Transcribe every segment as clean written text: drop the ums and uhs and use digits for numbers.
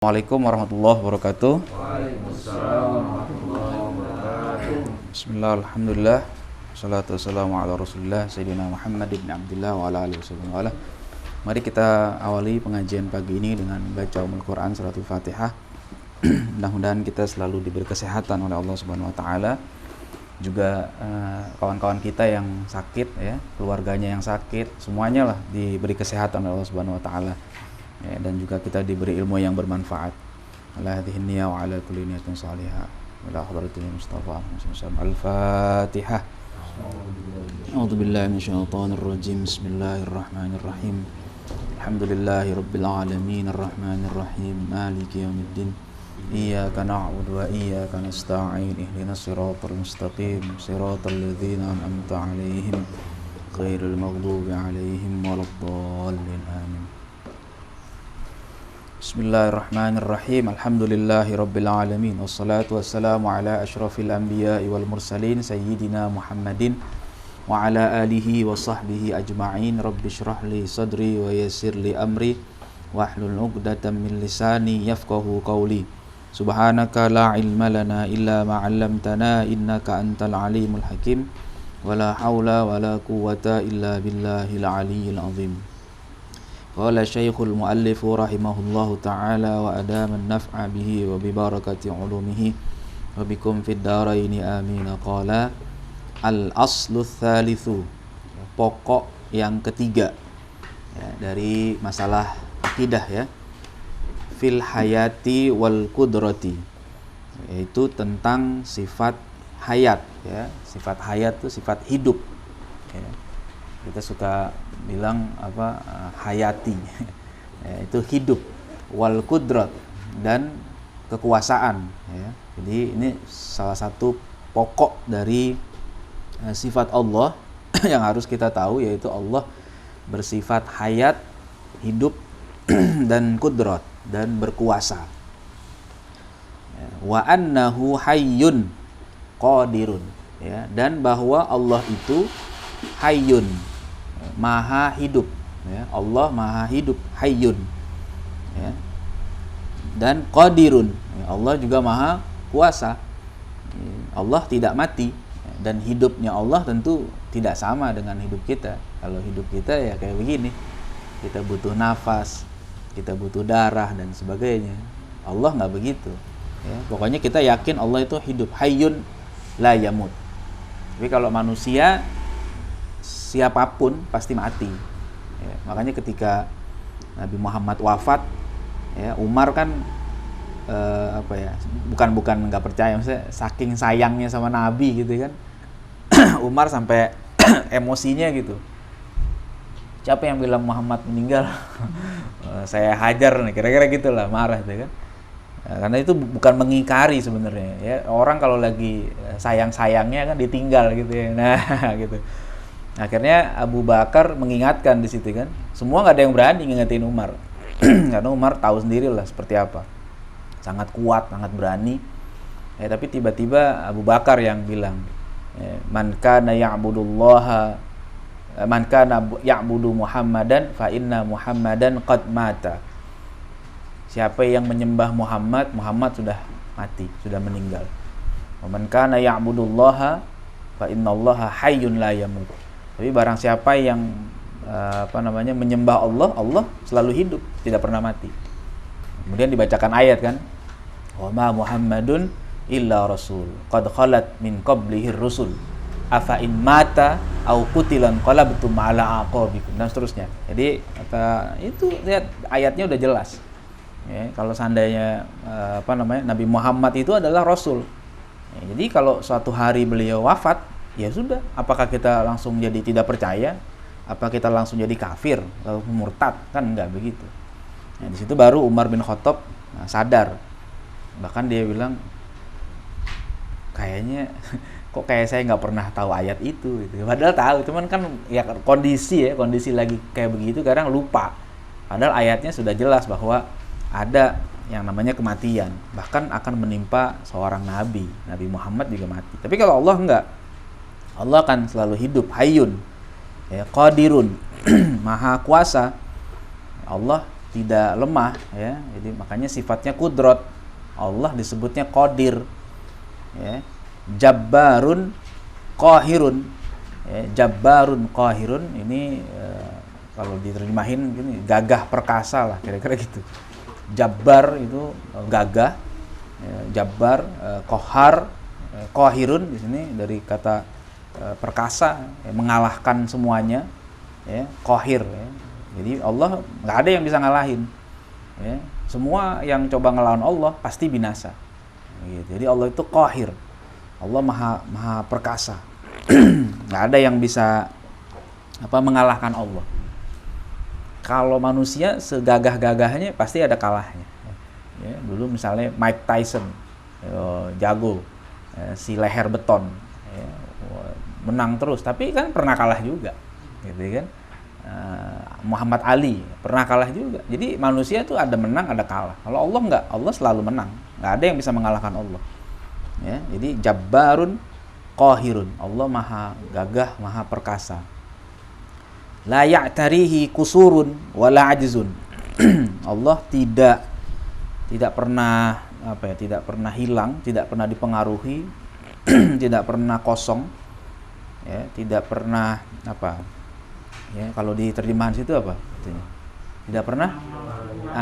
Assalamualaikum warahmatullahi wabarakatuh. Waalaikumsalam warahmatullahi wabarakatuh. Bismillah, alhamdulillah, salatu wassalamu ala rasulillah Sayyidina Muhammad ibn Abdillah wa ala alihi wasallam. Mari kita awali pengajian pagi ini dengan baca Ummul Quran suratul Fatihah. Mudah-mudahan kita selalu diberi kesehatan oleh Allah Subhanahu wa taala. Juga kawan-kawan kita yang sakit ya, keluarganya yang sakit, semuanya lah diberi kesehatan oleh Allah Subhanahu wa taala. Ya, dan juga kita diberi ilmu yang bermanfaat. Ala hadhihi niyya wa ala kulli niyatin salihah. Ila hadratil Mustafa Al-Fatihah. A'udzu billahi minasyaitonir rajim. Bismillahirrahmanirrahim. Alhamdulillahi rabbil alamin arrahmanir rahim maliki yaumiddin. Iyyaka na'budu wa iyyaka nasta'in. Ihdinas siratal mustaqim. Siratal ladzina an'amta 'alaihim ghairil maghdubi 'alaihim waladdallin. Amin. Bismillahirrahmanirrahim. Alhamdulillahi rabbil alamin. Wassalatu wassalamu ala asyrafil anbiya'i wal mursalin sayyidina Muhammadin wa ala alihi wa sahbihi ajma'in. Rabbi shrah li sadri wa yassir li amri wahlul 'uqdatam min lisani yafqahu qawli. Subhanaka la ilma lana illa ma 'allamtana innaka antal alimul hakim. Wala haula wala quwwata illa billahil aliyyil azim. Qala Syekhul Muallif rahimahullahu ta'ala wa adama an-naf'a bihi wa bi barakati ulumihi wa bikum fid dharaini amin. Qala al-aslu tsalitsu, pokok yang ketiga ya, dari masalah akidah ya, fil hayati wal qudrati, yaitu tentang sifat hayat ya. Sifat hayat itu sifat hidup ya. Kita suka bilang hayati ya, itu hidup, wal qudrat, dan kekuasaan ya. Jadi ini salah satu pokok dari sifat Allah yang harus kita tahu, yaitu Allah bersifat hayat, hidup dan qudrat, dan berkuasa ya. Wa annahu hayyun qadirun ya, dan bahwa Allah itu hayyun, maha hidup ya. Allah maha hidup, hayyun ya. Dan qadirun ya, Allah juga maha kuasa ya. Allah tidak mati ya. Dan hidupnya Allah tentu tidak sama dengan hidup kita. Kalau hidup kita ya kayak begini, kita butuh nafas, kita butuh darah dan sebagainya. Allah nggak begitu ya. Pokoknya kita yakin Allah itu hidup, hayyun la yamut. Tapi kalau manusia, siapapun pasti mati ya. Makanya ketika Nabi Muhammad wafat ya, Umar kan bukan nggak percaya, maksudnya saking sayangnya sama Nabi gitu kan. Umar sampai emosinya gitu, siapa yang bilang Muhammad meninggal saya hajar nih, kira-kira gitulah, marah gitu kan. Karena itu bukan mengingkari sebenarnya ya, orang kalau lagi sayang-sayangnya kan ditinggal gitu ya. Nah gitu. Akhirnya Abu Bakar mengingatkan di situ kan. Semua nggak ada yang berani ngingetin Umar. Karena Umar tahu sendiri lah seperti apa. Sangat kuat, sangat berani. Ya, tapi tiba-tiba Abu Bakar yang bilang, man kana ya'budu Muhammadan fa inna Muhammadan qad mata. Siapa yang menyembah Muhammad, Muhammad sudah mati, sudah meninggal. Wa man kana ya'budullaha fa innallaha hayyun la yamut. Tapi barang siapa yang menyembah Allah, Allah selalu hidup, tidak pernah mati. Kemudian dibacakan ayat kan, wa ma Muhammadun illa rasul qad khalat min qablihi rusul afa in mata au qutilan qalabtum ala aqabikum, dan seterusnya. Jadi itu lihat ayatnya udah jelas. Ya, kalau seandainya Nabi Muhammad itu adalah rasul. Ya, jadi kalau suatu hari beliau wafat, ya sudah, apakah kita langsung jadi tidak percaya? Apa kita langsung jadi kafir atau murtad? Kan enggak begitu. Nah, di situ baru Umar bin Khattab sadar. Bahkan dia bilang, kayaknya kok kayak saya nggak pernah tahu ayat itu gitu. Padahal tahu, cuman kan ya kondisi lagi kayak begitu, kadang lupa. Padahal ayatnya sudah jelas bahwa ada yang namanya kematian, bahkan akan menimpa seorang nabi. Nabi Muhammad juga mati. Tapi kalau Allah enggak. Allah akan selalu hidup, hayyun ya, qadirun, maha kuasa. Allah tidak lemah, ya. Jadi makanya sifatnya kudrat. Allah disebutnya qadir, ya. Jabbarun qahirun, ya. Jabbarun qahirun ini kalau diterjemahin gini, gagah perkasa lah kira-kira gitu. Jabbar itu gagah, ya. Jabbar, qahar, qahirun di sini dari kata perkasa, ya, mengalahkan semuanya, ya. Qahir, ya. Jadi Allah nggak ada yang bisa ngalahin, ya. Semua yang coba ngelawan Allah pasti binasa, gitu. Jadi Allah itu qahir, Allah maha perkasa. Nggak ada yang bisa mengalahkan Allah. Kalau manusia segagah-gagahnya pasti ada kalahnya, ya. Dulu misalnya Mike Tyson, jago, si leher beton, ya, menang terus, tapi kan pernah kalah juga, gitu kan. Muhammad Ali pernah kalah juga. Jadi manusia tuh ada menang ada kalah. Kalau Allah enggak, Allah selalu menang. Nggak ada yang bisa mengalahkan Allah, ya. Jadi Jabbarun qahirun, Allah maha gagah, maha perkasa. La ya'tarihi kusurun wala ajzun. Allah tidak pernah tidak pernah hilang, tidak pernah dipengaruhi, tidak pernah kosong, ya, tidak pernah ya, kalau di terjemahan situ apa? Tidak pernah,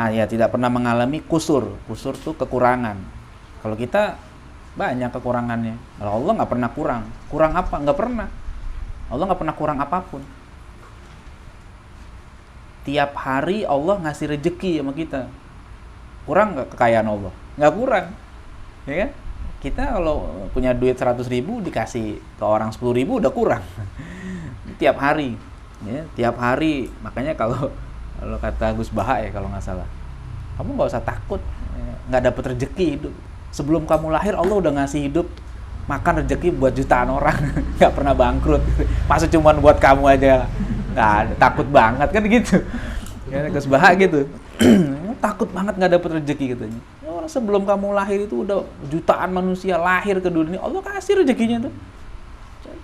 ya, tidak pernah mengalami kusur. Kusur tuh kekurangan. Kalau kita banyak kekurangannya. Kalau Allah nggak pernah kurang. Kurang apa? Nggak pernah. Allah nggak pernah kurang apapun. Tiap hari Allah ngasih rezeki sama kita. Kurang nggak kekayaan Allah? Nggak kurang, ya kan? Kita kalau punya duit 100.000 dikasih ke orang 10.000 udah kurang. Tiap hari. Ya, tiap hari. Makanya kalau kata Gus Baha, ya, kalau nggak salah, kamu nggak usah takut, ya, nggak dapet rezeki hidup. Sebelum kamu lahir Allah udah ngasih hidup, makan rezeki buat jutaan orang, nggak pernah bangkrut. Masa cuma buat kamu aja, nggak ada, takut banget kan gitu. Ya, Gus Baha gitu, takut banget nggak dapet rezeki katanya. Ya, orang sebelum kamu lahir itu udah jutaan manusia lahir ke dunia, Allah kasih rezekinya tuh.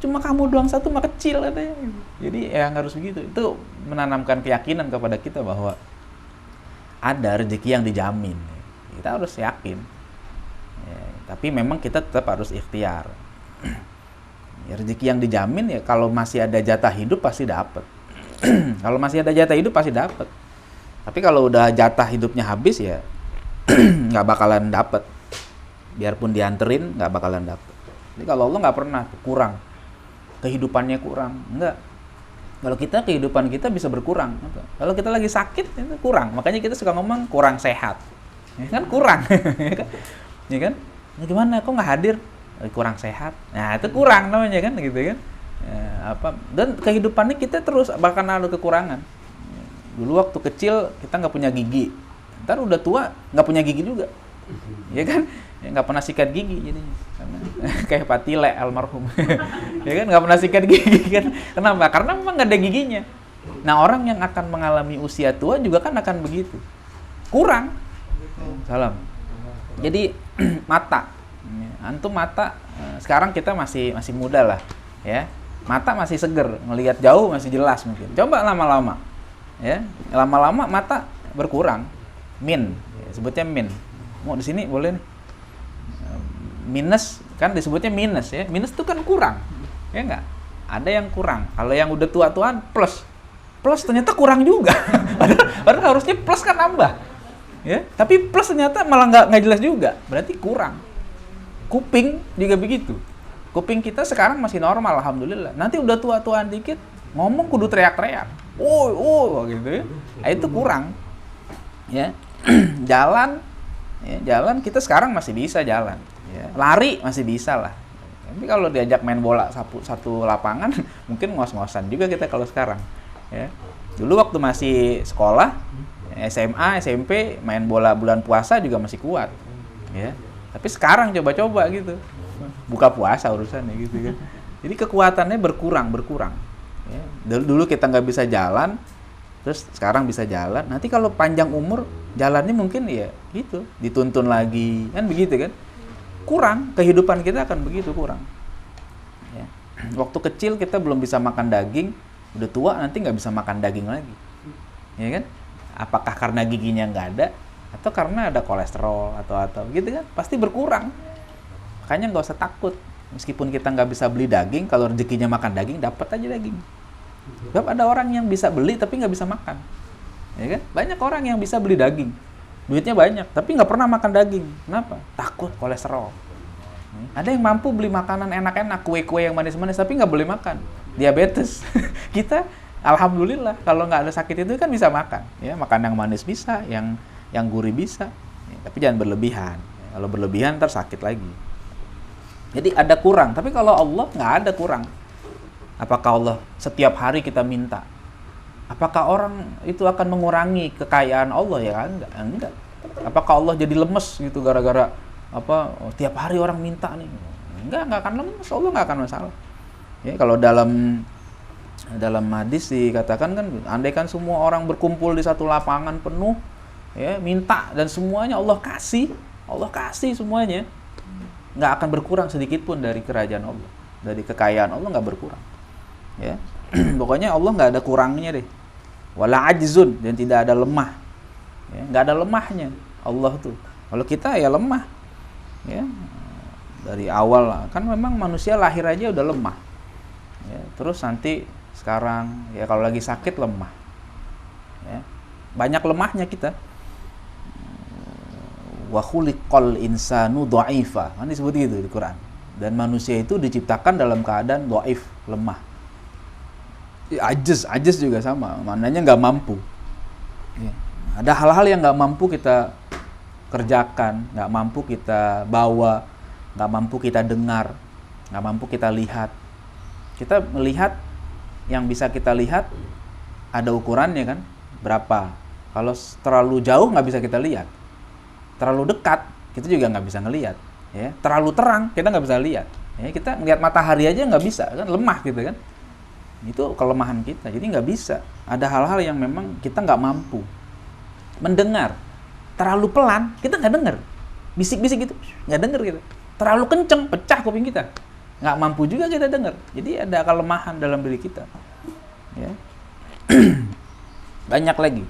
Cuma kamu doang satu mah kecil katanya. Jadi yang harus begitu. Itu menanamkan keyakinan kepada kita bahwa ada rezeki yang dijamin. Kita harus yakin. Ya, tapi memang kita tetap harus ikhtiar. Ya, rezeki yang dijamin ya kalau masih ada jatah hidup pasti dapat. Kalau masih ada jatah hidup pasti dapat. Tapi kalau udah jatah hidupnya habis ya nggak bakalan dapat. Biarpun dianterin nggak bakalan dapat. Jadi kalau Allah nggak pernah kurang. Kehidupannya kurang, enggak. Kalau kita kehidupan kita bisa berkurang. Kalau kita lagi sakit itu kurang. Makanya kita suka ngomong kurang sehat, ya kan, kurang, ya kan? Ya gimana? Kok nggak hadir? Kurang sehat. Nah itu kurang namanya kan, gitu kan? Ya, dan kehidupannya kita terus bahkan ada kekurangan. Dulu waktu kecil kita nggak punya gigi, ntar udah tua nggak punya gigi juga, ya kan? Ya, nggak pernah sikat gigi jadinya, kayak Patile almarhum. Ya kan, nggak pernah sikat gigi kan? Kenapa? Karena memang nggak ada giginya. Nah orang yang akan mengalami usia tua juga kan akan begitu, kurang. Salam. Jadi mata, antum mata sekarang kita masih muda lah, ya. Mata masih seger, ngelihat jauh masih jelas mungkin. Coba lama-lama, ya, lama-lama mata berkurang, sebutnya min. Mau di sini boleh nih. Minus kan disebutnya minus, ya. Minus itu kan kurang, ya enggak? Ada yang kurang. Kalau yang udah tua-tuaan plus ternyata kurang juga. padahal harusnya plus kan nambah, ya. Tapi plus ternyata malah nggak jelas juga. Berarti kurang. Kuping juga begitu. Kuping kita sekarang masih normal, alhamdulillah. Nanti udah tua-tuaan dikit, ngomong kudu teriak-teriak. Oh gitu ya. Nah, itu kurang. Ya. Jalan kita sekarang masih bisa jalan. Ya, lari masih bisa lah. Tapi kalau diajak main bola satu lapangan, mungkin ngos-ngosan juga kita kalau sekarang. Ya. Dulu waktu masih sekolah, SMA, SMP, main bola bulan puasa juga masih kuat. Ya. Tapi sekarang coba-coba gitu, buka puasa urusannya gitu kan. Jadi kekuatannya berkurang. Ya. Dulu kita nggak bisa jalan, terus sekarang bisa jalan. Nanti kalau panjang umur, jalannya mungkin ya gitu, dituntun lagi, kan begitu kan. Kurang, kehidupan kita akan begitu kurang. Ya. Waktu kecil kita belum bisa makan daging, udah tua nanti nggak bisa makan daging lagi, ya kan? Apakah karena giginya nggak ada, atau karena ada kolesterol atau gitu kan, pasti berkurang. Makanya nggak usah takut. Meskipun kita nggak bisa beli daging, kalau rezekinya makan daging, dapat aja daging. Sebab ada orang yang bisa beli tapi nggak bisa makan, ya kan? Banyak orang yang bisa beli daging, duitnya banyak, tapi nggak pernah makan daging. Kenapa? Takut kolesterol. Ada yang mampu beli makanan enak-enak, kue-kue yang manis-manis, tapi nggak boleh makan, diabetes. Kita, alhamdulillah, kalau nggak ada sakit itu kan bisa makan, ya, makan yang manis bisa, yang gurih bisa, ya, tapi jangan berlebihan. Kalau berlebihan ntar sakit lagi. Jadi ada kurang, tapi kalau Allah nggak ada kurang. Apakah Allah setiap hari kita minta? Apakah orang itu akan mengurangi kekayaan Allah? Ya enggak. Apakah Allah jadi lemes gitu gara-gara tiap hari orang minta nih? Enggak akan lemes. Allah nggak akan masalah. Ya, kalau dalam hadis dikatakan kan, andaikan semua orang berkumpul di satu lapangan penuh, ya, minta dan semuanya Allah kasih semuanya, nggak akan berkurang sedikit pun dari kerajaan Allah, dari kekayaan Allah nggak berkurang. Ya, pokoknya Allah nggak ada kurangnya deh. Wala ajzun, dan tidak ada lemah. Ya, nggak ada lemahnya Allah tuh. Kalau kita ya lemah. Ya, dari awal kan memang manusia lahir aja udah lemah. Ya, terus nanti sekarang ya kalau lagi sakit lemah. Ya, banyak lemahnya kita. Wa khuliqal insanu dha'ifa. Kan disebut gitu di Quran. Dan manusia itu diciptakan dalam keadaan dhaif, lemah. Ajaz juga sama, maknanya nggak mampu. Ya. Ada hal-hal yang nggak mampu kita kerjakan, nggak mampu kita bawa, nggak mampu kita dengar, nggak mampu kita lihat. Kita melihat yang bisa kita lihat ada ukurannya kan, berapa. Kalau terlalu jauh nggak bisa kita lihat, terlalu dekat kita juga nggak bisa ngelihat. Ya. Terlalu terang kita nggak bisa lihat. Ya, kita ngelihat matahari aja nggak bisa kan, lemah gitu kan. Itu kelemahan kita, jadi nggak bisa. Ada hal-hal yang memang kita nggak mampu. Mendengar, terlalu pelan, kita nggak dengar. Bisik-bisik gitu, nggak dengar gitu. Terlalu kenceng, pecah kuping kita. Nggak mampu juga kita dengar. Jadi ada kelemahan dalam diri kita. Ya. Banyak lagi.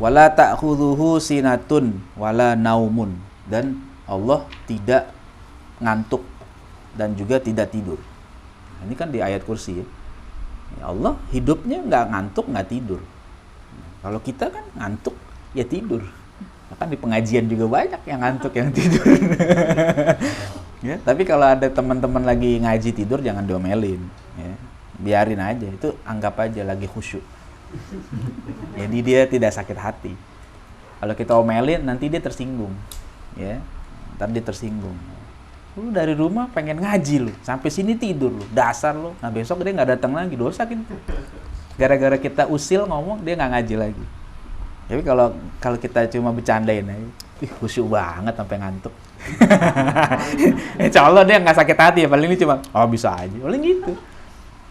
Wala ta'khudhuhu sinatun wala naumun. Dan Allah tidak ngantuk dan juga tidak tidur. Ini kan di ayat kursi ya. Ya Allah hidupnya nggak ngantuk, nggak tidur. Kalau kita kan ngantuk, ya tidur. Bahkan di pengajian juga banyak yang ngantuk, yang tidur. Ya, tapi kalau ada teman-teman lagi ngaji tidur, jangan diomelin. Ya. Biarin aja, itu anggap aja lagi khusyuk. Jadi dia tidak sakit hati. Kalau kita omelin, nanti dia tersinggung. Ya, ntar dia tersinggung. Lu dari rumah pengen ngaji lu, sampai sini tidur lu, dasar lu. Nah besok dia nggak datang lagi, dosa gitu. Gara-gara kita usil ngomong, dia nggak ngaji lagi. Tapi kalau kita cuma bercandain aja, khusyuk banget sampai ngantuk. Insya Allah dia nggak sakit hati ya, paling ini cuma bisa aja, paling gitu.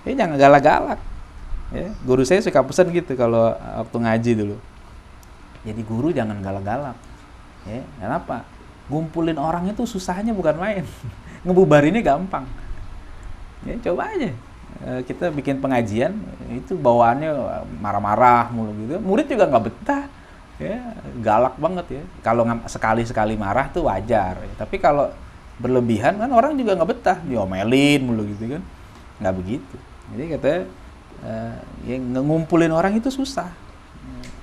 Ya jangan galak-galak. Ya, guru saya suka pesan gitu kalau waktu ngaji dulu. Jadi guru jangan galak-galak. Ya, kenapa? Ngumpulin orang itu susahnya bukan main. Ngebubarinnya gampang. Ya, coba aja. Kita bikin pengajian, itu bawaannya marah-marah mulu gitu. Murid juga nggak betah. Ya, galak banget ya. Kalau sekali-sekali marah tuh wajar. Ya. Tapi kalau berlebihan kan orang juga nggak betah. Diomelin mulu gitu kan. Nggak begitu. Jadi katanya ngumpulin orang itu susah.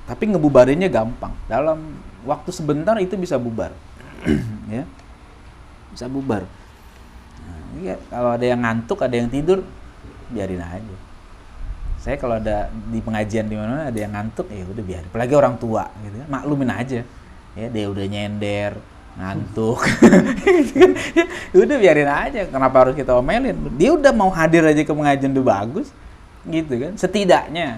Tapi ngebubarinnya gampang. Dalam waktu sebentar itu bisa bubar. Ya, bisa bubar. Nah, ya, kalau ada yang ngantuk, ada yang tidur, biarin aja. Saya kalau ada di pengajian di mana ada yang ngantuk, ya udah biarin. Apalagi orang tua, gitu, maklumin aja. Ya dia udah nyender, ngantuk, ya, udah biarin aja. Kenapa harus kita omelin? Dia udah mau hadir aja ke pengajian udah bagus, gitu kan? Setidaknya,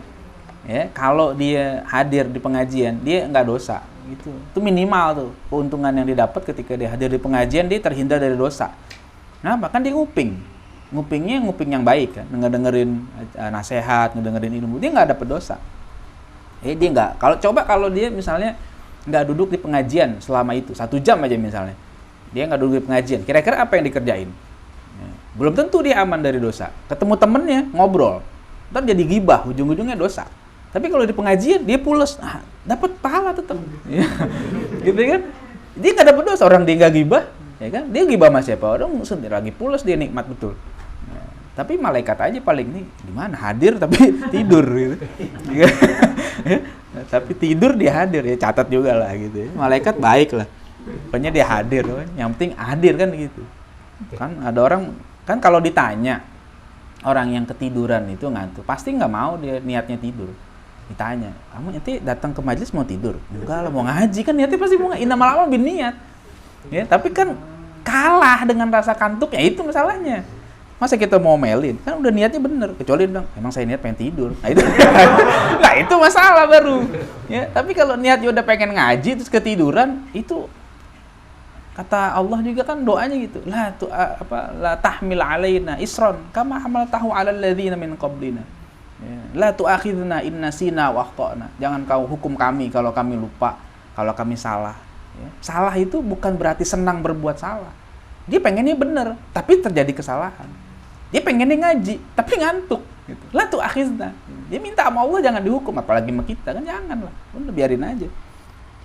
ya kalau dia hadir di pengajian, dia nggak dosa. Itu minimal tuh keuntungan yang didapat ketika dia hadir di pengajian, dia terhindar dari dosa. Kenapa? Kan dia ngupingnya nguping yang baik kan, ngedengerin nasihat, ngedengerin ilmu, dia nggak dapat dosa. Dia nggak. Kalau dia misalnya nggak duduk di pengajian selama itu 1 jam aja misalnya, dia nggak duduk di pengajian, kira-kira apa yang dikerjain? Belum tentu dia aman dari dosa. Ketemu temennya ngobrol, ntar jadi gibah, ujung-ujungnya dosa. Tapi kalau di pengajian dia pules, dapat pahala tetap. Ya. Gitu kan? Dia nggak dapat dosa, orang dia nggak gibah, ya kan? Dia gibah sama siapa? Orang sendiri lagi pules, dia nikmat betul. Ya. Tapi malaikat aja paling nih gimana? Hadir tapi tidur gitu. Ya. Tapi tidur dia hadir, ya catat juga lah gitu. Ya. Malaikat baik lah. Pokoknya dia hadir, yang penting hadir kan gitu. Kan ada orang kan kalau ditanya orang yang ketiduran itu ngantuk, pasti nggak mau dia niatnya tidur. Ditanya, kamu nanti datang ke majelis mau tidur? Enggak lah, mau ngaji kan niatnya pasti mau innamal a'malu binniyat. Ya, tapi kan kalah dengan rasa kantuk, ya itu masalahnya. Masa kita mau melin? Kan udah niatnya bener, kecuali bilang, emang saya niat pengen tidur. Nah itu, nah, itu masalah baru. Ya, tapi kalau niatnya udah pengen ngaji terus ketiduran, itu kata Allah juga kan doanya gitu. La tahmil alaina isron kama hamaltahu 'alal ladzina min qablina. Ya. La tu'akhidna in nasina wa akhtana. Jangan kau hukum kami kalau kami lupa, kalau kami salah. Ya. Salah itu bukan berarti senang berbuat salah. Dia pengennya benar, tapi terjadi kesalahan. Dia pengennya ngaji, tapi ngantuk. Gitu. La tu'akhidna. Dia minta sama Allah jangan dihukum, apalagi sama kita kan jangan lah. Udah biarin aja.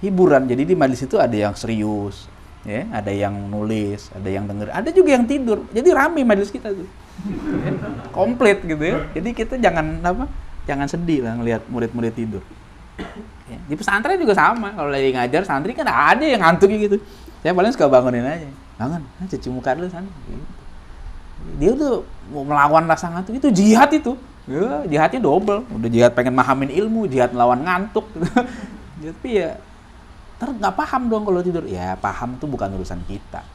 Hiburan. Jadi di majelis itu ada yang serius, ya, ada yang nulis, ada yang denger, ada juga yang tidur. Jadi rame majelis kita tuh. Ya, komplit gitu ya. Jadi kita jangan sedih lah ngelihat murid-murid tidur. Ya, di pesantren juga sama. Kalau lagi ngajar santri kan ada yang ngantuk gitu. Saya paling suka bangunin aja. Bangun, cuci muka dulu sana. Gitu. Dia tuh mau melawan rasa ngantuk itu jihad itu. Ya, jihadnya double. Udah jihad pengen mahamin ilmu, jihad melawan ngantuk. Gitu. Tapi ya nggak paham dong kalau tidur. Ya paham tuh bukan urusan kita.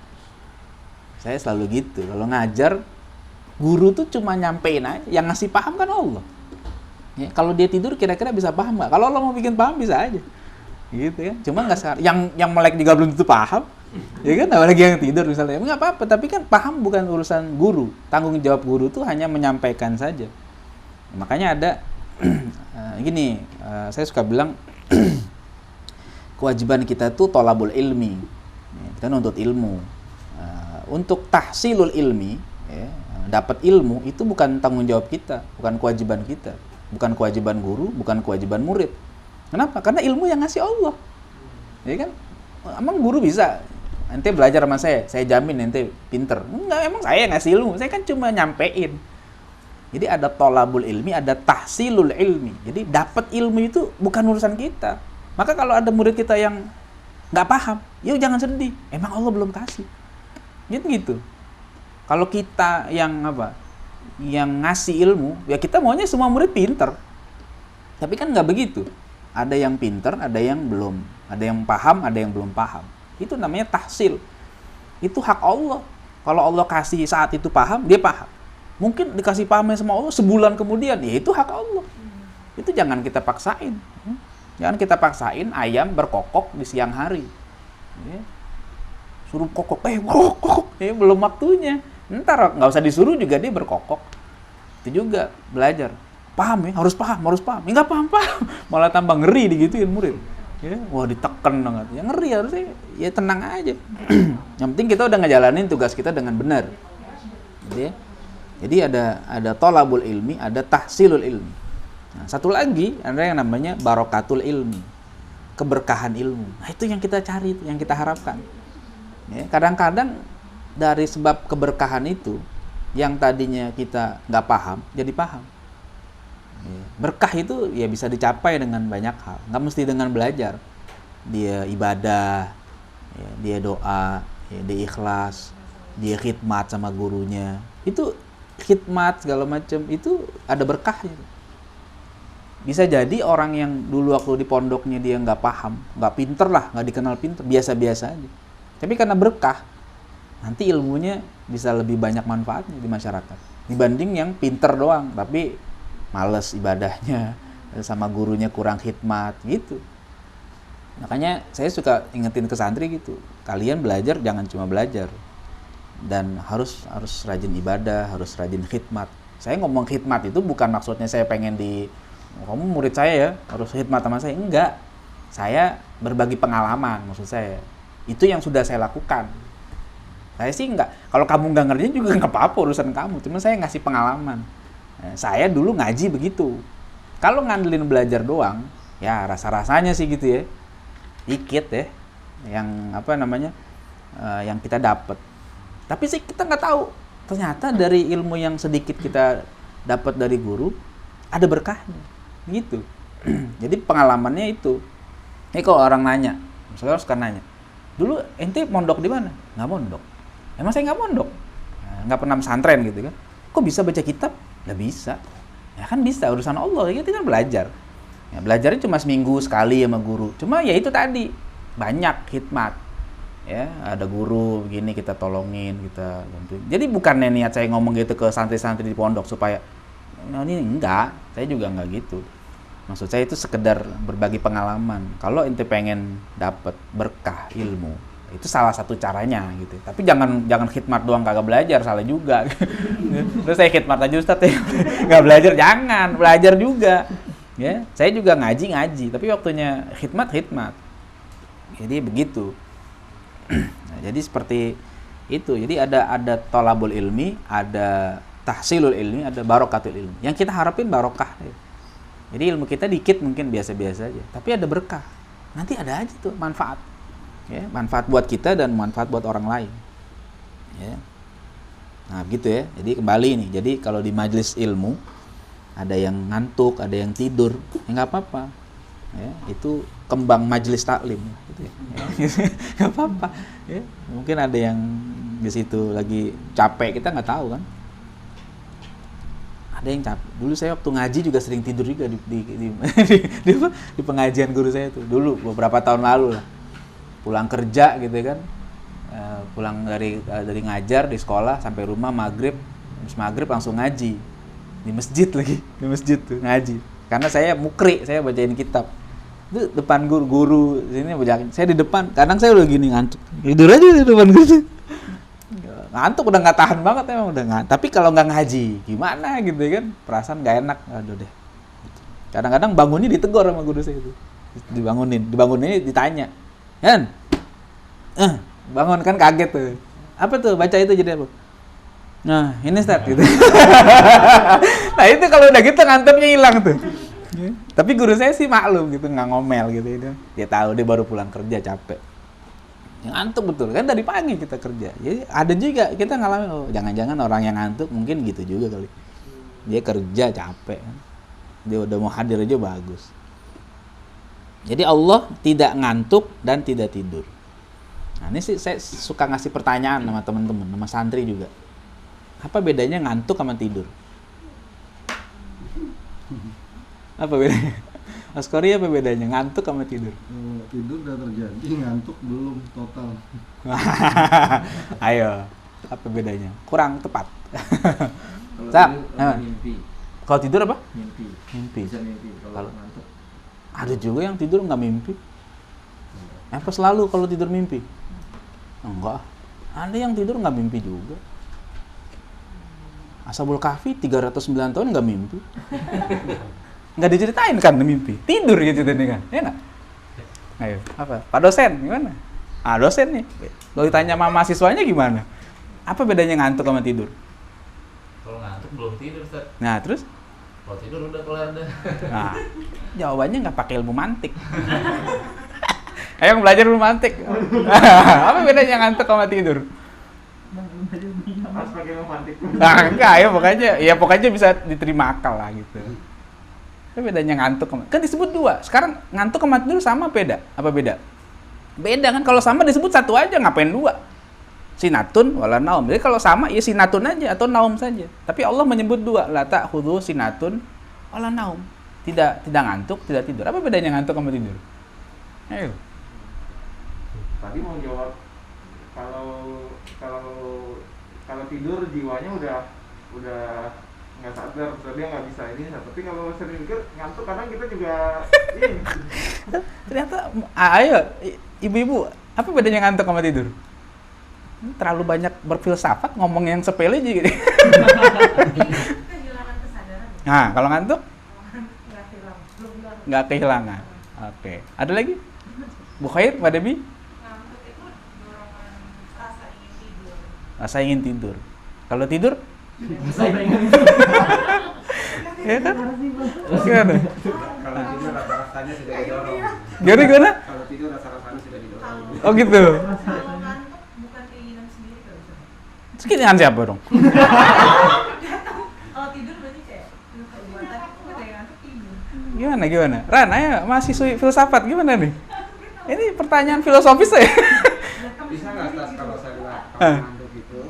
Saya selalu gitu. Kalau ngajar guru tuh cuma nyampein aja, yang ngasih paham kan Allah. Ya, kalau dia tidur kira-kira bisa paham nggak? Kalau Allah mau bikin paham bisa aja, gitu ya. Cuma nggak sekarang. Yang melek juga belum tentu paham, ya kan? Apalagi yang tidur misalnya, nggak apa-apa. Tapi kan paham bukan urusan guru. Tanggung jawab guru tuh hanya menyampaikan saja. Makanya ada gini, saya suka bilang kewajiban kita tuh thalabul ilmi. Kita nuntut ilmu. Untuk tahsilul ilmi, ya, dapat ilmu itu bukan tanggung jawab kita, bukan kewajiban kita, bukan kewajiban guru, bukan kewajiban murid. Kenapa? Karena ilmu yang ngasih Allah. Ya kan? Emang guru bisa ente belajar sama saya jamin ente pinter. Enggak, emang saya yang ngasih ilmu, saya kan cuma nyampein. Jadi ada thalabul ilmi, ada tahsilul ilmi. Jadi dapat ilmu itu bukan urusan kita. Maka kalau ada murid kita yang nggak paham, yuk jangan sedih. Emang Allah belum kasih. Gitu. Kalau kita yang ngasih ilmu, ya kita maunya semua murid pinter. Tapi kan nggak begitu. Ada yang pinter, ada yang belum. Ada yang paham, ada yang belum paham. Itu namanya tahsil. Itu hak Allah. Kalau Allah kasih saat itu paham, dia paham. Mungkin dikasih pahamnya sama Allah sebulan kemudian, ya itu hak Allah. Itu jangan kita paksain. Jangan kita paksain ayam berkokok di siang hari. Ya. Suruh kokok, kokok, ya belum waktunya. Ntar nggak usah disuruh juga dia berkokok. Itu juga belajar. Paham ya, harus paham. Ya nggak paham. Malah tambah ngeri digituin murid. Ya, wah ditekan banget. Ya ngeri harusnya, ya tenang aja. Yang penting kita udah ngejalanin tugas kita dengan benar. Gitu ya. Jadi ada thalabul ilmi, ada tahsilul ilmi. Nah, satu lagi ada yang namanya barokatul ilmi, keberkahan ilmu. Nah itu yang kita cari, yang kita harapkan. Ya, kadang-kadang dari sebab keberkahan itu, yang tadinya kita nggak paham, jadi paham. Ya, berkah itu ya bisa dicapai dengan banyak hal, nggak mesti dengan belajar. Dia ibadah, ya, dia doa, ya, dia ikhlas, dia khidmat sama gurunya. Itu khidmat segala macam itu ada berkahnya. Bisa jadi orang yang dulu waktu di pondoknya dia nggak paham, nggak pinter lah, nggak dikenal pinter, biasa-biasa aja. Tapi karena berkah, nanti ilmunya bisa lebih banyak manfaatnya di masyarakat dibanding yang pinter doang tapi males ibadahnya, sama gurunya kurang khidmat gitu. Makanya saya suka ingetin ke santri gitu, kalian belajar jangan cuma belajar, dan harus rajin ibadah, harus rajin khidmat. Saya ngomong khidmat itu bukan maksudnya saya pengen kamu murid saya ya harus khidmat sama saya, enggak. Saya berbagi pengalaman maksud saya. Itu yang sudah saya lakukan. Saya sih enggak, kalau kamu nggak ngerjain juga nggak apa-apa urusan kamu, cuma saya ngasih pengalaman. Saya dulu ngaji begitu. Kalau ngandelin belajar doang, ya rasa-rasanya sih gitu ya, dikit ya, yang apa namanya, yang kita dapat. Tapi sih kita nggak tahu, ternyata dari ilmu yang sedikit kita dapat dari guru, ada berkahnya, gitu. Jadi pengalamannya itu. Ini kalau orang nanya, misalnya suka nanya, dulu ente mondok di mana? Nggak mondok. Emang saya nggak mondok, nggak pernah pesantren gitu kan? Kok bisa baca kitab? Nggak bisa. Ya kan bisa, urusan Allah, ya kita kan belajar. Ya, belajarnya cuma seminggu sekali sama guru. Cuma ya itu tadi, banyak khidmat. Ya, ada guru begini kita tolongin, kita bantuin. Jadi bukannya niat saya ngomong gitu ke santri-santri di pondok supaya ini enggak, saya juga enggak gitu. Maksud saya itu sekedar berbagi pengalaman. Kalau ente pengen dapat berkah ilmu, itu salah satu caranya gitu. Tapi jangan khidmat doang kagak belajar, salah juga. Terus saya khidmat aja Ustaz ya. Nggak belajar, jangan, belajar juga. Ya, saya juga ngaji, tapi waktunya khidmat. Jadi begitu. Nah, jadi seperti itu. Jadi ada thalabul ilmi, ada tahsilul ilmi, ada barokatul ilmi. Yang kita harapin barokah. Ya. Jadi ilmu kita dikit mungkin biasa-biasa aja, tapi ada berkah. Nanti ada aja tuh manfaat. Ya, manfaat buat kita dan manfaat buat orang lain. Ya. Nah, gitu ya. Jadi kembali nih. Jadi kalau di majelis ilmu ada yang ngantuk, ada yang tidur, ya nggak apa-apa. Ya, itu kembang majelis taklim gitu ya. Nggak apa-apa. Ya, mungkin ada yang di situ lagi capek, kita nggak tahu kan. Ada yang capek. Dulu saya waktu ngaji juga sering tidur juga di pengajian guru saya tuh. Dulu beberapa tahun lalu lah. Pulang kerja gitu kan, pulang dari ngajar di sekolah sampai rumah maghrib, habis maghrib langsung ngaji di masjid lagi, di masjid tuh ngaji. Karena saya mukri, saya bacain kitab. Itu depan guru sini bacain. Saya di depan, kadang saya udah gini ngantuk, tidur aja di depan guru. Ngantuk udah nggak tahan banget emang udah ngantuk. Tapi kalau nggak ngaji, gimana gitu kan? Perasaan nggak enak, aduh deh. Kadang-kadang bangunnya ditegur sama guru saya itu, dibanguninnya ditanya. Kan? Bangun kan kaget tuh. Apa tuh? Baca itu jadi apa? Nah, ini Ustaz gitu. Nah, itu kalau udah gitu ngantuknya hilang tuh. Tapi guru saya sih maklum gitu, nggak ngomel gitu. Dia tahu dia baru pulang kerja capek. Yang ngantuk betul kan dari pagi kita kerja. Jadi ada juga kita ngalamin, oh jangan-jangan orang yang ngantuk mungkin gitu juga kali. Dia kerja capek. Dia udah mau hadir aja bagus. Jadi Allah tidak ngantuk dan tidak tidur. Nah, ini sih saya suka ngasih pertanyaan sama teman-teman, sama santri juga. Apa bedanya ngantuk sama tidur? Apa bedanya? Mas Kori, apa bedanya ngantuk sama tidur? Tidur udah terjadi, ngantuk belum total. Ayo, apa bedanya? Kurang tepat. Kalau tidur mimpi. Kalau tidur apa? Mimpi. Bisa mimpi. Kalau ngantuk. Ada juga yang tidur nggak mimpi. Apa selalu kalau tidur mimpi? Enggak. Ada yang tidur nggak mimpi juga. Ashabul Kahfi 309 tahun nggak mimpi. Nggak diceritain kan mimpi. Tidur gitu kan. Ya nggak? Ayo, apa? Pak dosen gimana? Dosen nih. Kalau ditanya sama mahasiswanya gimana? Apa bedanya ngantuk sama tidur? Kalau ngantuk belum tidur, Ustaz. Nah, terus? Kalau tidur udah kelar dah. Nah, jawabannya nggak pakai ilmu mantik. Ayo belajar ilmu mantik. Apa bedanya ngantuk sama tidur? Harus pakai memantik. Nah, enggak ya pokoknya bisa diterima akal lah gitu. Apa bedanya ngantuk sama, kan disebut dua. Sekarang ngantuk sama tidur sama beda? Apa beda? Beda kan, kalau sama disebut satu aja, ngapain dua? Sinatun wala naum. Jadi kalau sama ya sinatun aja atau naum saja. Tapi Allah menyebut dua, la ta'khudhu sinatun wala naum. Tidak ngantuk, tidak tidur. Apa bedanya ngantuk sama tidur? Ayo. Tadi mau jawab kalau tidur jiwanya udah nggak sadar, dia nggak bisa ini. Tapi kalau sering mikir ngantuk, kadang kita juga ini. Ternyata, ayo ibu-ibu, apa bedanya ngantuk sama tidur? Terlalu banyak berfilsafat, ngomong yang sepele aja gitu. Kehilangan kesadaran. Nah, kalau ngantuk Nggak hilang, belum hilang. nggak kehilangan. Oke. Ada lagi? Bu Khair, Pak Debi? Ngantuk itu dorongan rasa ingin tidur. Rasa ingin tidur. Kalau tidur? Ya kan? Gimana? Kalau tidur rasa-rasanya sudah didorong. Gimana? Kalau tidur rasa-rasanya sudah didorong. Oh gitu. Kalau ngantuk bukan keinginan sendiri kan? Terus keinginan siapa dong? Kalau tidur berarti kayak tapi aku kayak ngantuk tidur. Gimana? Ran, ayo mahasiswi filsafat gimana nih? Ini pertanyaan filosofis ya? Bisa nggak Tas kalau saya bilang Ah. kalau ngantuk itu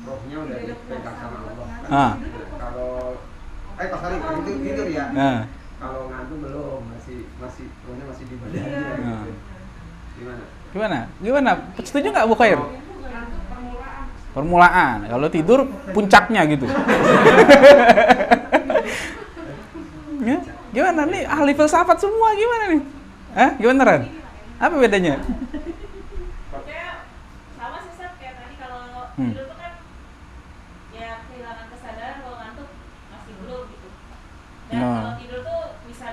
rohnya udah dipegang sama Allah. Ah. Kalau Pak Sari tidur ya. Nah, Kalau ngantuk belum, masih rohnya masih di badannya Ah. gitu. Gimana? Gimana? Setuju nggak Bu Khair? Permulaan. Kalau tidur puncaknya gitu. Ya, gimana nih ahli filsafat semua gimana nih? Gimana Ran? Apa bedanya? Kayak sama sih Sat, kayak tadi kalau Hmm. tidur tuh kan ya kehilangan kesadaran, kalau ngantuk masih belum gitu. Dan Nah. kalau tidur tuh bisa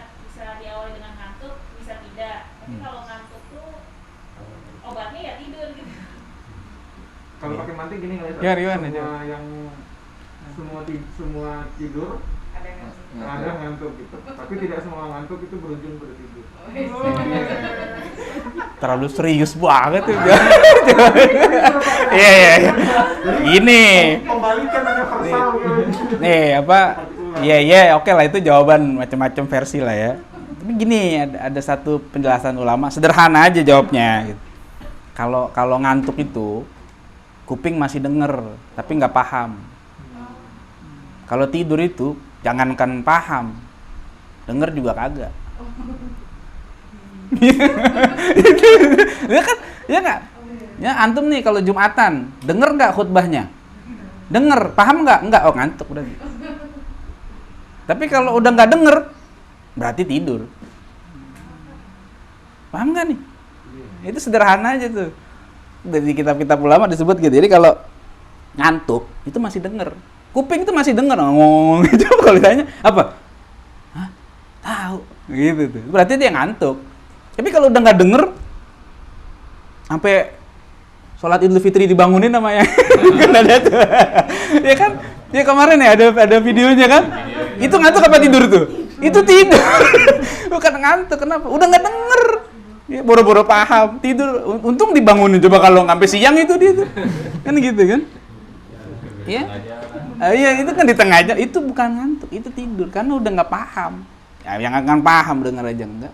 diawali dengan ngantuk, bisa tidak. Tapi kalau ngantuk tuh obatnya ya tidur gitu. Kalau pakai mantik gini nggak Ya, ya? gimana, Semua yang semua tidur Ada yang ngantuk. ada ngantuk gitu. Tapi tidak semua ngantuk itu berujung pada tidur. Terlalu serius banget tuh. Iya. Ini. Kembalikan universal gitu. Nih apa? Iya, oke lah itu jawaban macam-macam versi lah ya. Tapi gini, ada satu penjelasan ulama sederhana aja jawabnya. Gitu. Kalau ngantuk itu kuping masih denger tapi nggak paham. Kalau tidur itu jangankan paham, denger juga kagak. Ya kan? Ya nggak? Ya antum nih kalau Jumatan denger nggak khutbahnya? Denger, paham nggak? Nggak, oh ngantuk udah. Tapi kalau udah nggak denger, berarti tidur. Paham nggak nih? Itu sederhana aja tuh. Dari kitab-kitab ulama disebut gitu. Jadi kalau ngantuk itu masih denger. Kuping itu masih denger ngomong gitu. Kalau ditanya apa? Hah? Tahu. Gitu tuh. Berarti dia ngantuk. Tapi kalau udah nggak denger, sampai sholat Idul Fitri dibangunin namanya. Kan ada tuh. Ya kan? Ya kemarin ya ada videonya kan? Itu ngantuk apa tidur tuh? Itu tidur. Bukan ngantuk, kenapa? Udah nggak denger. Ya, boro-boro paham, tidur. Untung dibangunin, coba kalau sampai siang itu dia tuh. Kan gitu kan? Iya? Iya, itu kan di tengah aja. Itu bukan ngantuk, itu tidur. Karena udah nggak paham. Ya, yang akan paham denger aja enggak.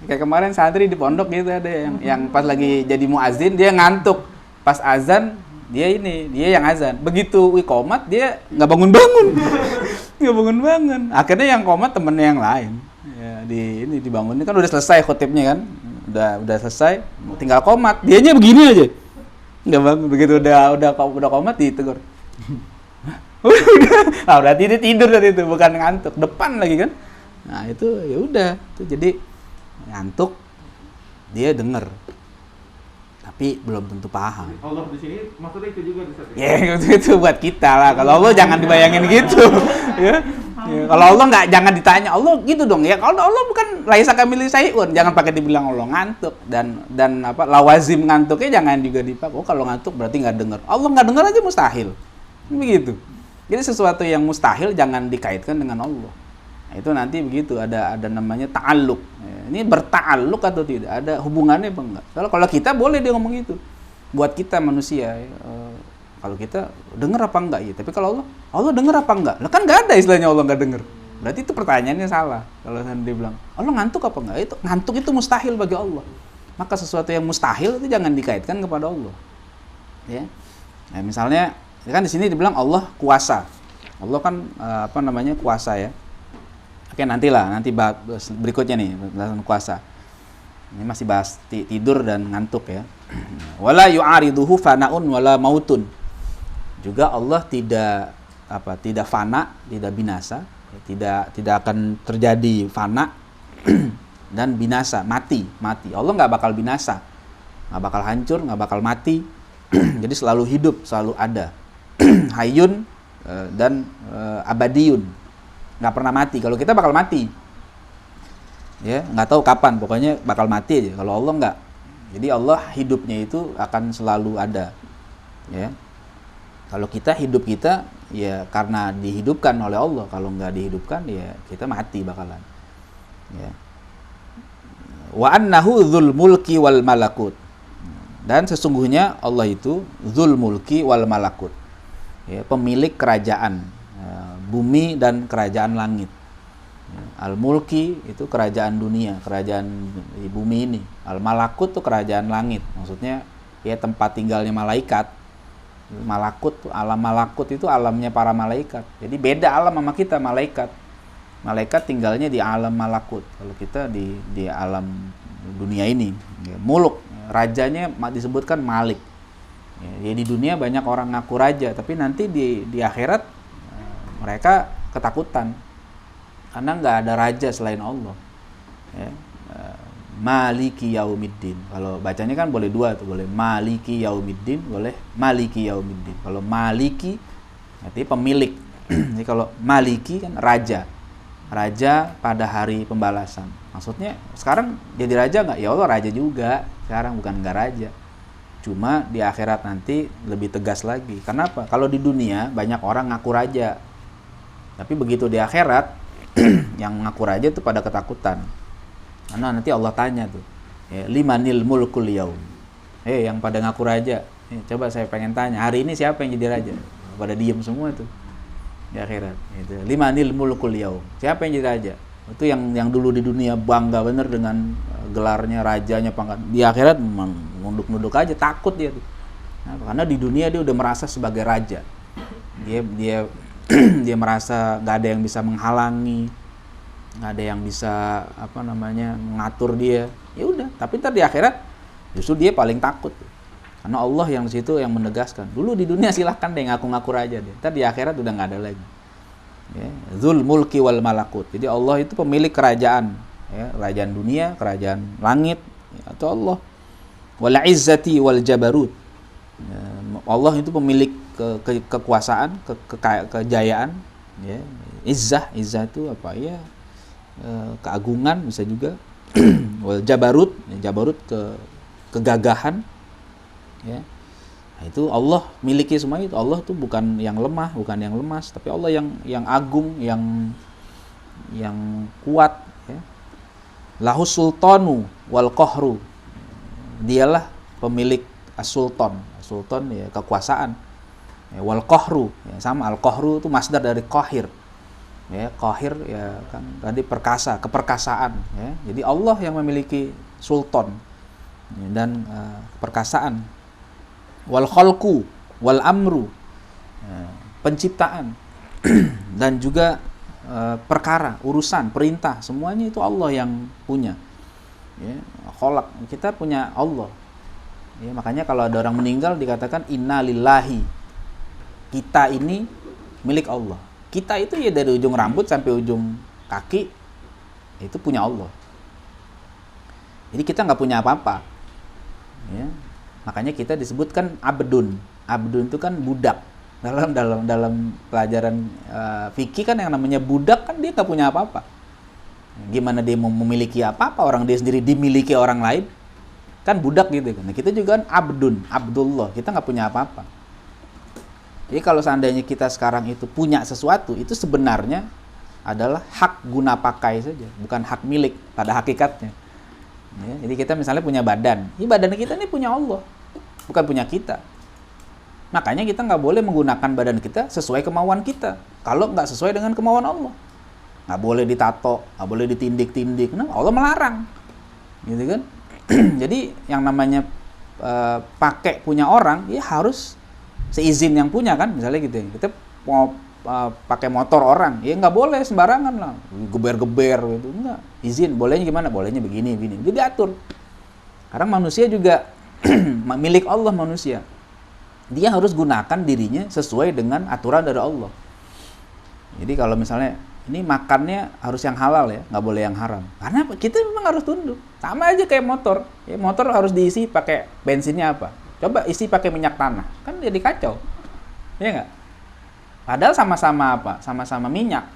Kayak kemarin santri di pondok gitu ada yang pas lagi jadi muazin dia ngantuk. Pas azan dia yang azan. Begitu iqomat dia nggak bangun-bangun. Nggak bangun-bangun. Akhirnya yang qomat temennya yang lain. Ya, dibangunin kan udah selesai khutibnya kan. Udah selesai, tinggal qomat. Dianya begini aja. Nggak bangun. Begitu udah qomat ditegur. Udah. Berarti dia tidur tadi itu, bukan ngantuk. Depan lagi kan. Nah, itu ya udah. Itu jadi ngantuk dia denger. Tapi belum tentu paham. Allah di sini maksudnya itu juga bisa. Ya, itu buat kita lah. Kalau Allah jangan dibayangin gitu. Ya. Kalau Allah jangan ditanya Allah gitu dong. Ya kalau Allah bukan laisa kamili sayun, jangan pakai dibilang Allah ngantuk dan apa lawazim ngantuknya jangan juga dipakai. Oh, kalau ngantuk berarti nggak dengar. Allah nggak dengar aja mustahil. Begitu. Jadi sesuatu yang mustahil jangan dikaitkan dengan Allah. Nah, itu nanti begitu ada namanya ta'alluq. Ya, ini berta'alluq atau tidak? Ada hubungannya apa enggak? Kalau kita boleh dia ngomong itu. Buat kita manusia kalau kita dengar apa enggak ya? Tapi kalau Allah dengar apa enggak? Lah kan enggak ada istilahnya Allah enggak dengar. Berarti itu pertanyaannya salah. Kalau dia bilang, Allah ngantuk apa enggak? Itu ngantuk itu mustahil bagi Allah. Maka sesuatu yang mustahil itu jangan dikaitkan kepada Allah. Ya. Nah, misalnya kan di sini dibilang Allah kuasa. Allah kan kuasa ya. Oke, nanti bahas berikutnya nih penjelasan kuasa. Ini masih bahas tidur dan ngantuk ya. Wala yu'ariduhu fana'un wala mautun. Juga Allah tidak fana, tidak binasa, tidak akan terjadi fana dan binasa, mati. Allah nggak bakal binasa, nggak bakal hancur, nggak bakal mati. Jadi selalu hidup, selalu ada. Hayyun dan abadiyun, nggak pernah mati. Kalau kita bakal mati, ya nggak tahu kapan, pokoknya bakal mati aja. Kalau Allah nggak. Jadi Allah hidupnya itu akan selalu ada, ya. Kalau hidup kita ya karena dihidupkan oleh Allah. Kalau nggak dihidupkan ya kita mati bakalan. Ya. Wa annahu dzul mulki wal malakut. Dan sesungguhnya Allah itu dzul mulki wal malakut. Ya, pemilik kerajaan bumi dan kerajaan langit. Al-mulki itu kerajaan dunia, kerajaan di bumi ini. Al-malakut itu kerajaan langit. Maksudnya ya tempat tinggalnya malaikat. Malakut, alam malakut itu alamnya para malaikat. Jadi beda alam sama kita, malaikat. Malaikat tinggalnya di alam malakut. Kalau kita di alam dunia ini. Ya, muluk, rajanya disebutkan Malik. Ya, di dunia banyak orang ngaku raja, tapi nanti di akhirat mereka ketakutan. Karena nggak ada raja selain Allah. Ya. Maliki yaumiddin. Kalau bacanya kan boleh dua tuh, boleh maliki yaumiddin, boleh maliki yaumiddin. Kalau maliki artinya pemilik. Jadi kalau maliki kan raja. Raja pada hari pembalasan. Maksudnya sekarang jadi raja nggak? Ya Allah raja juga. Sekarang bukan nggak raja. Cuma di akhirat nanti lebih tegas lagi. Kenapa? Kalau di dunia banyak orang ngaku raja. Tapi begitu di akhirat yang ngaku raja itu pada ketakutan. Karena nanti Allah tanya tuh, ya, limanil mulkul yaum. Yang pada ngaku raja, coba saya pengen tanya, hari ini siapa yang jadi raja? Pada diem semua tuh di akhirat. Itu limanil mulkul yaum. Siapa yang jadi raja? Itu yang dulu di dunia bangga bener dengan gelarnya rajanya pangkat. Di akhirat memang nunduk-nunduk aja, takut dia tuh. Nah, karena di dunia dia udah merasa sebagai raja. Dia dia merasa nggak ada yang bisa menghalangi, nggak ada yang bisa mengatur dia. Ya udah, tapi ntar di akhirat justru dia paling takut, karena Allah yang di situ yang menegaskan. Dulu di dunia silahkan deh ngaku-ngaku raja deh, ntar di akhirat udah nggak ada lagi. Ya, dzul mulki wal malakut. Jadi Allah itu pemilik kerajaan, ya, kerajaan dunia, kerajaan langit, ya, atau Allah. Wal izzati wal jabarut. Ya, Allah itu pemilik kekuasaan, kejayaan, ya. Izzah itu apa ya? Keagungan bisa juga. Wal jabarut, jabarut kegagahan, ya. Nah, itu Allah miliki semua itu. Allah tuh bukan yang lemah, bukan yang lemas, tapi Allah yang agung, yang kuat, ya. Lahus sultanu wal qahru. Dialah pemilik as-sultan. Sultan ya kekuasaan. Ya, wal qahru, ya, sama al-qahru itu masdar dari qahir. Ya, qahir ya kan tadi perkasa, keperkasaan, ya. Jadi Allah yang memiliki sultan, ya, dan perkasaan. Wal khalqu wal amru, ya, penciptaan dan juga perkara, urusan, perintah, semuanya itu Allah yang punya. Ya, khalaq, kita punya Allah. Ya, makanya kalau ada orang meninggal dikatakan inna lillahi. Kita ini milik Allah. Kita itu ya dari ujung rambut sampai ujung kaki itu punya Allah. Jadi kita nggak punya apa-apa. Ya. Makanya kita disebutkan abdun. Abdun itu kan budak. Dalam pelajaran fikih kan yang namanya budak kan dia nggak punya apa-apa. Gimana dia mau memiliki apa-apa? Orang dia sendiri dimiliki orang lain. Kan budak gitu kan. Nah, kita juga kan abdun, Abdullah. Kita nggak punya apa-apa. Jadi kalau seandainya kita sekarang itu punya sesuatu, itu sebenarnya adalah hak guna pakai saja, bukan hak milik pada hakikatnya. Ya, jadi kita misalnya punya badan. Ini badan kita ini punya Allah, bukan punya kita. Makanya kita nggak boleh menggunakan badan kita sesuai kemauan kita. Kalau nggak sesuai dengan kemauan Allah. Nggak boleh ditato, nggak boleh ditindik-tindik. Nah, Allah melarang. Gitu kan? Jadi yang namanya pakai punya orang, ya harus seizin yang punya kan, misalnya gitu. Kita mau pakai motor orang, ya nggak boleh sembarangan lah, geber-geber gitu, enggak. Izin, bolehnya gimana? Bolehnya begini. Jadi diatur. Karena manusia juga milik Allah manusia. Dia harus gunakan dirinya sesuai dengan aturan dari Allah. Jadi kalau misalnya ini makannya harus yang halal ya, nggak boleh yang haram. Karena kita memang harus tunduk. Sama aja kayak motor. Ya, motor harus diisi pakai bensinnya apa? Coba isi pakai minyak tanah, kan jadi kacau. Ya nggak? Padahal sama-sama apa? Sama-sama minyak.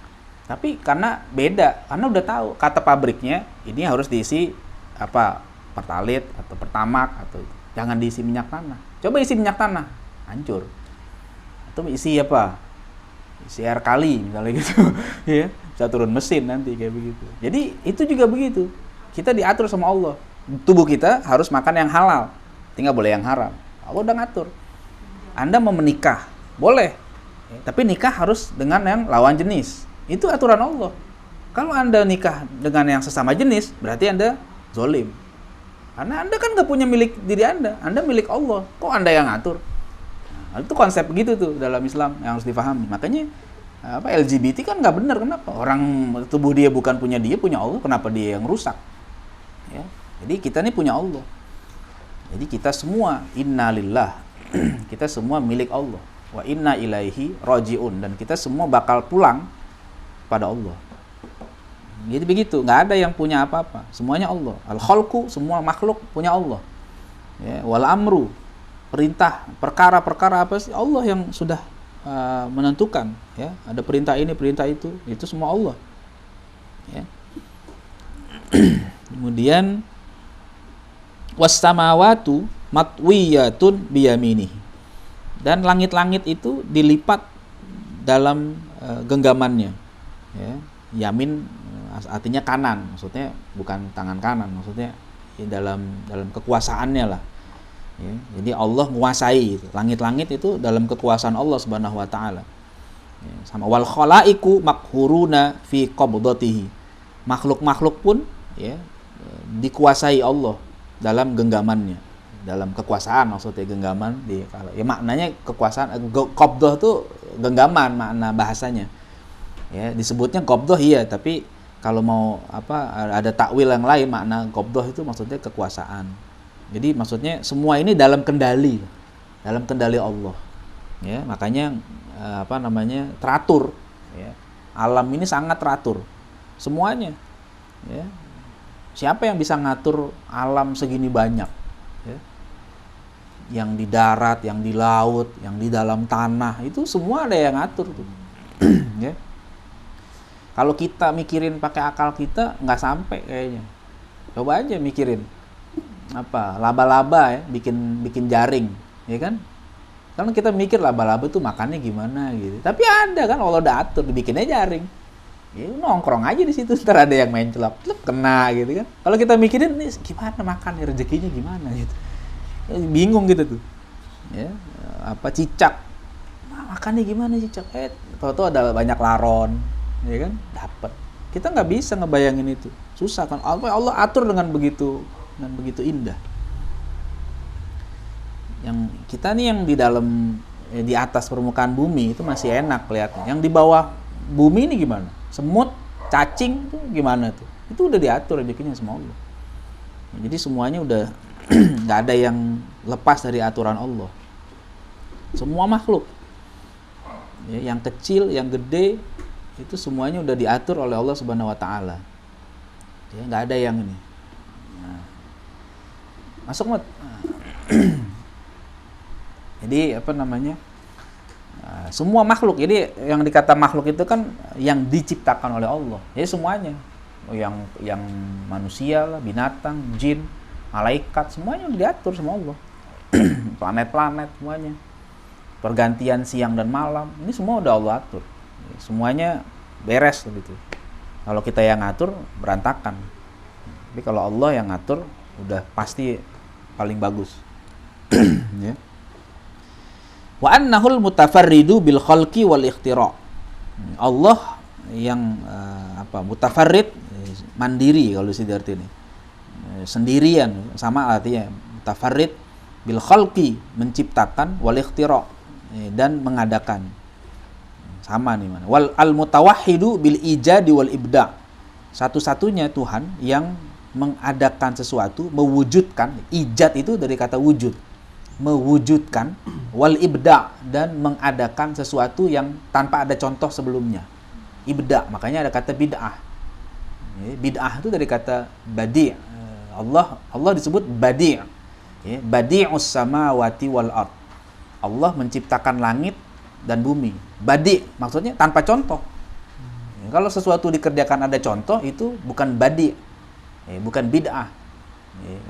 Tapi karena beda, karena udah tahu kata pabriknya ini harus diisi apa? Pertalite atau pertamak atau jangan diisi minyak tanah. Coba isi minyak tanah, hancur. Atau isi apa? CR kali misalnya gitu. Ya, bisa turun mesin nanti kayak begitu. Jadi itu juga begitu. Kita diatur sama Allah. Tubuh kita harus makan yang halal, tinggal boleh yang haram. Allah udah ngatur. Anda mau menikah, boleh. Tapi nikah harus dengan yang lawan jenis. Itu aturan Allah. Kalau Anda nikah dengan yang sesama jenis, berarti Anda zolim. Karena Anda kan nggak punya milik diri Anda milik Allah. Kok Anda yang ngatur? Nah, itu konsep begitu tuh dalam Islam yang harus difahami. Makanya LGBT kan nggak benar. Kenapa? Orang tubuh dia bukan punya dia, punya Allah. Kenapa dia yang rusak? Ya. Jadi kita ini punya Allah. Jadi kita semua innalillah. Kita semua milik Allah. Wa inna ilaihi rajiun, dan kita semua bakal pulang pada Allah. Jadi begitu, nggak ada yang punya apa-apa, semuanya Allah. Al-khalqu, semua makhluk punya Allah. Ya, wal amru, perintah, perkara-perkara apa sih Allah yang sudah menentukan. Ya, ada perintah ini, perintah itu semua Allah. Ya. Kemudian was-samawatu matwiyatun biyaminihi, dan langit-langit itu dilipat dalam genggamannya. Ya, yamin artinya kanan, maksudnya bukan tangan kanan, maksudnya dalam kekuasaannya lah. Ya, jadi Allah menguasai langit-langit itu dalam kekuasaan Allah Subhanahu wa taala. Ya, sama wal khalaiqu makhuruna fi qabdatihi. Makhluk-makhluk pun ya dikuasai Allah dalam genggamannya, dalam kekuasaan, maksudnya genggaman ya maknanya kekuasaan. Qabdah tuh genggaman makna bahasanya. Ya, disebutnya qabdah iya, tapi kalau mau ada takwil yang lain, makna qabdah itu maksudnya kekuasaan. Jadi maksudnya semua ini dalam kendali Allah. Ya, makanya teratur. Ya. Alam ini sangat teratur, semuanya. Ya. Siapa yang bisa ngatur alam segini banyak? Ya. Yang di darat, yang di laut, yang di dalam tanah, itu semua ada yang ngatur tuh. Ya. Kalau kita mikirin pakai akal kita nggak sampai kayaknya. Coba aja mikirin laba-laba ya, bikin jaring, ya kan? Karena kita mikir laba-laba tuh makannya gimana gitu. Tapi ada kan Allah udah atur, dibikinnya jaring. Ya nongkrong aja di situ, ntar ada yang main celap kena gitu kan. Kalau kita mikirin nih gimana makan, rezekinya gimana gitu. Bingung gitu tuh. Ya, cicak. Makannya gimana cicak? Tahu-tahu ada banyak laron. Ya kan, dapat. Kita nggak bisa ngebayangin itu, susah kan. Allah atur dengan begitu indah. Yang kita nih yang di atas permukaan bumi itu masih enak kelihatan. Yang di bawah bumi ini gimana? Semut, cacing itu gimana tuh? Itu udah diatur rezekinya sama Allah. Jadi semuanya udah nggak ada yang lepas dari aturan Allah. Semua makhluk, ya, yang kecil, yang gede, itu semuanya udah diatur oleh Allah Subhanahu wa taala. Ya, nggak ada yang ini. Nah. Masuk Mat. Jadi semua makhluk. Jadi yang dikata makhluk itu kan yang diciptakan oleh Allah. Jadi semuanya. Yang manusia lah, binatang, jin, malaikat, semuanya udah diatur sama Allah. Planet-planet semuanya. Pergantian siang dan malam, ini semua udah Allah atur. Semuanya beres gitu. Kalau kita yang ngatur berantakan. Tapi kalau Allah yang ngatur udah pasti paling bagus. Ya. Wa annahul mutafarridu bil khalqi wal ikhtira'. Allah yang mutafarrid, mandiri kalau sih arti ini. Sendirian sama artinya. Mutafarrid bil khalqi, menciptakan, wal ikhtira', dan mengadakan. Sama nih mana. Wal al mutawahhidu bil ijadi wal ibda. Satu-satunya Tuhan yang mengadakan sesuatu, mewujudkan. Ijad itu dari kata wujud, mewujudkan. Wal ibda, dan mengadakan sesuatu yang tanpa ada contoh sebelumnya. Ibda, makanya ada kata bid'ah. Bid'ah itu dari kata badi'. Allah disebut badi'. Badi'us samawati wal ard. Allah menciptakan langit dan bumi. Badi' maksudnya tanpa contoh. Kalau sesuatu dikerjakan ada contoh, itu bukan badi', bukan bid'ah.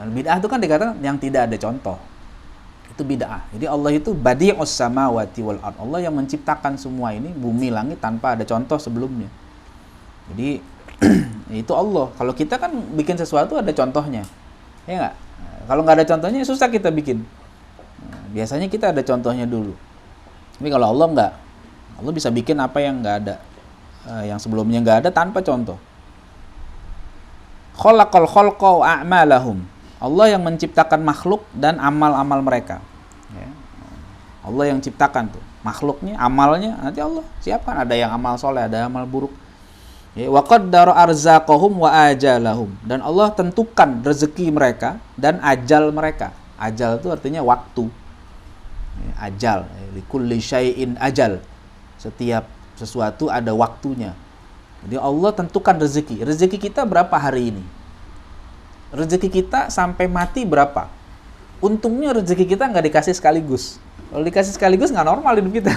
Bid'ah itu kan dikatakan yang tidak ada contoh. Itu Itu bid'ah. Jadi Allah itu badi'us samawati wal ard. Allah yang menciptakan semua ini, bumi, langit, tanpa ada contoh sebelumnya. Jadi itu Allah. Kalau kita kan bikin sesuatu ada contohnya, ya nggak? Kalau nggak ada contohnya susah kita bikin. Biasanya kita ada contohnya dulu. Tapi kalau Allah nggak, Allah bisa bikin apa yang nggak ada, yang sebelumnya nggak ada tanpa contoh. Khalaqal khalqa wa a'malahum. Allah yang menciptakan makhluk dan amal-amal mereka. Ya. Allah yang ciptakan tuh makhluknya, amalnya nanti Allah siapkan. Ada yang amal soleh, ada amal buruk. Ya. Wa qaddara arzaqahum wa ajalahum. Dan Allah tentukan rezeki mereka dan ajal mereka. Ajal itu artinya waktu. Ya, ajal. Likulli syai'in ajal. Setiap sesuatu ada waktunya. Jadi Allah tentukan rezeki. Rezeki kita berapa hari ini? Rezeki kita sampai mati berapa? Untungnya rezeki kita nggak dikasih sekaligus. Kalau dikasih sekaligus nggak normal hidup kita.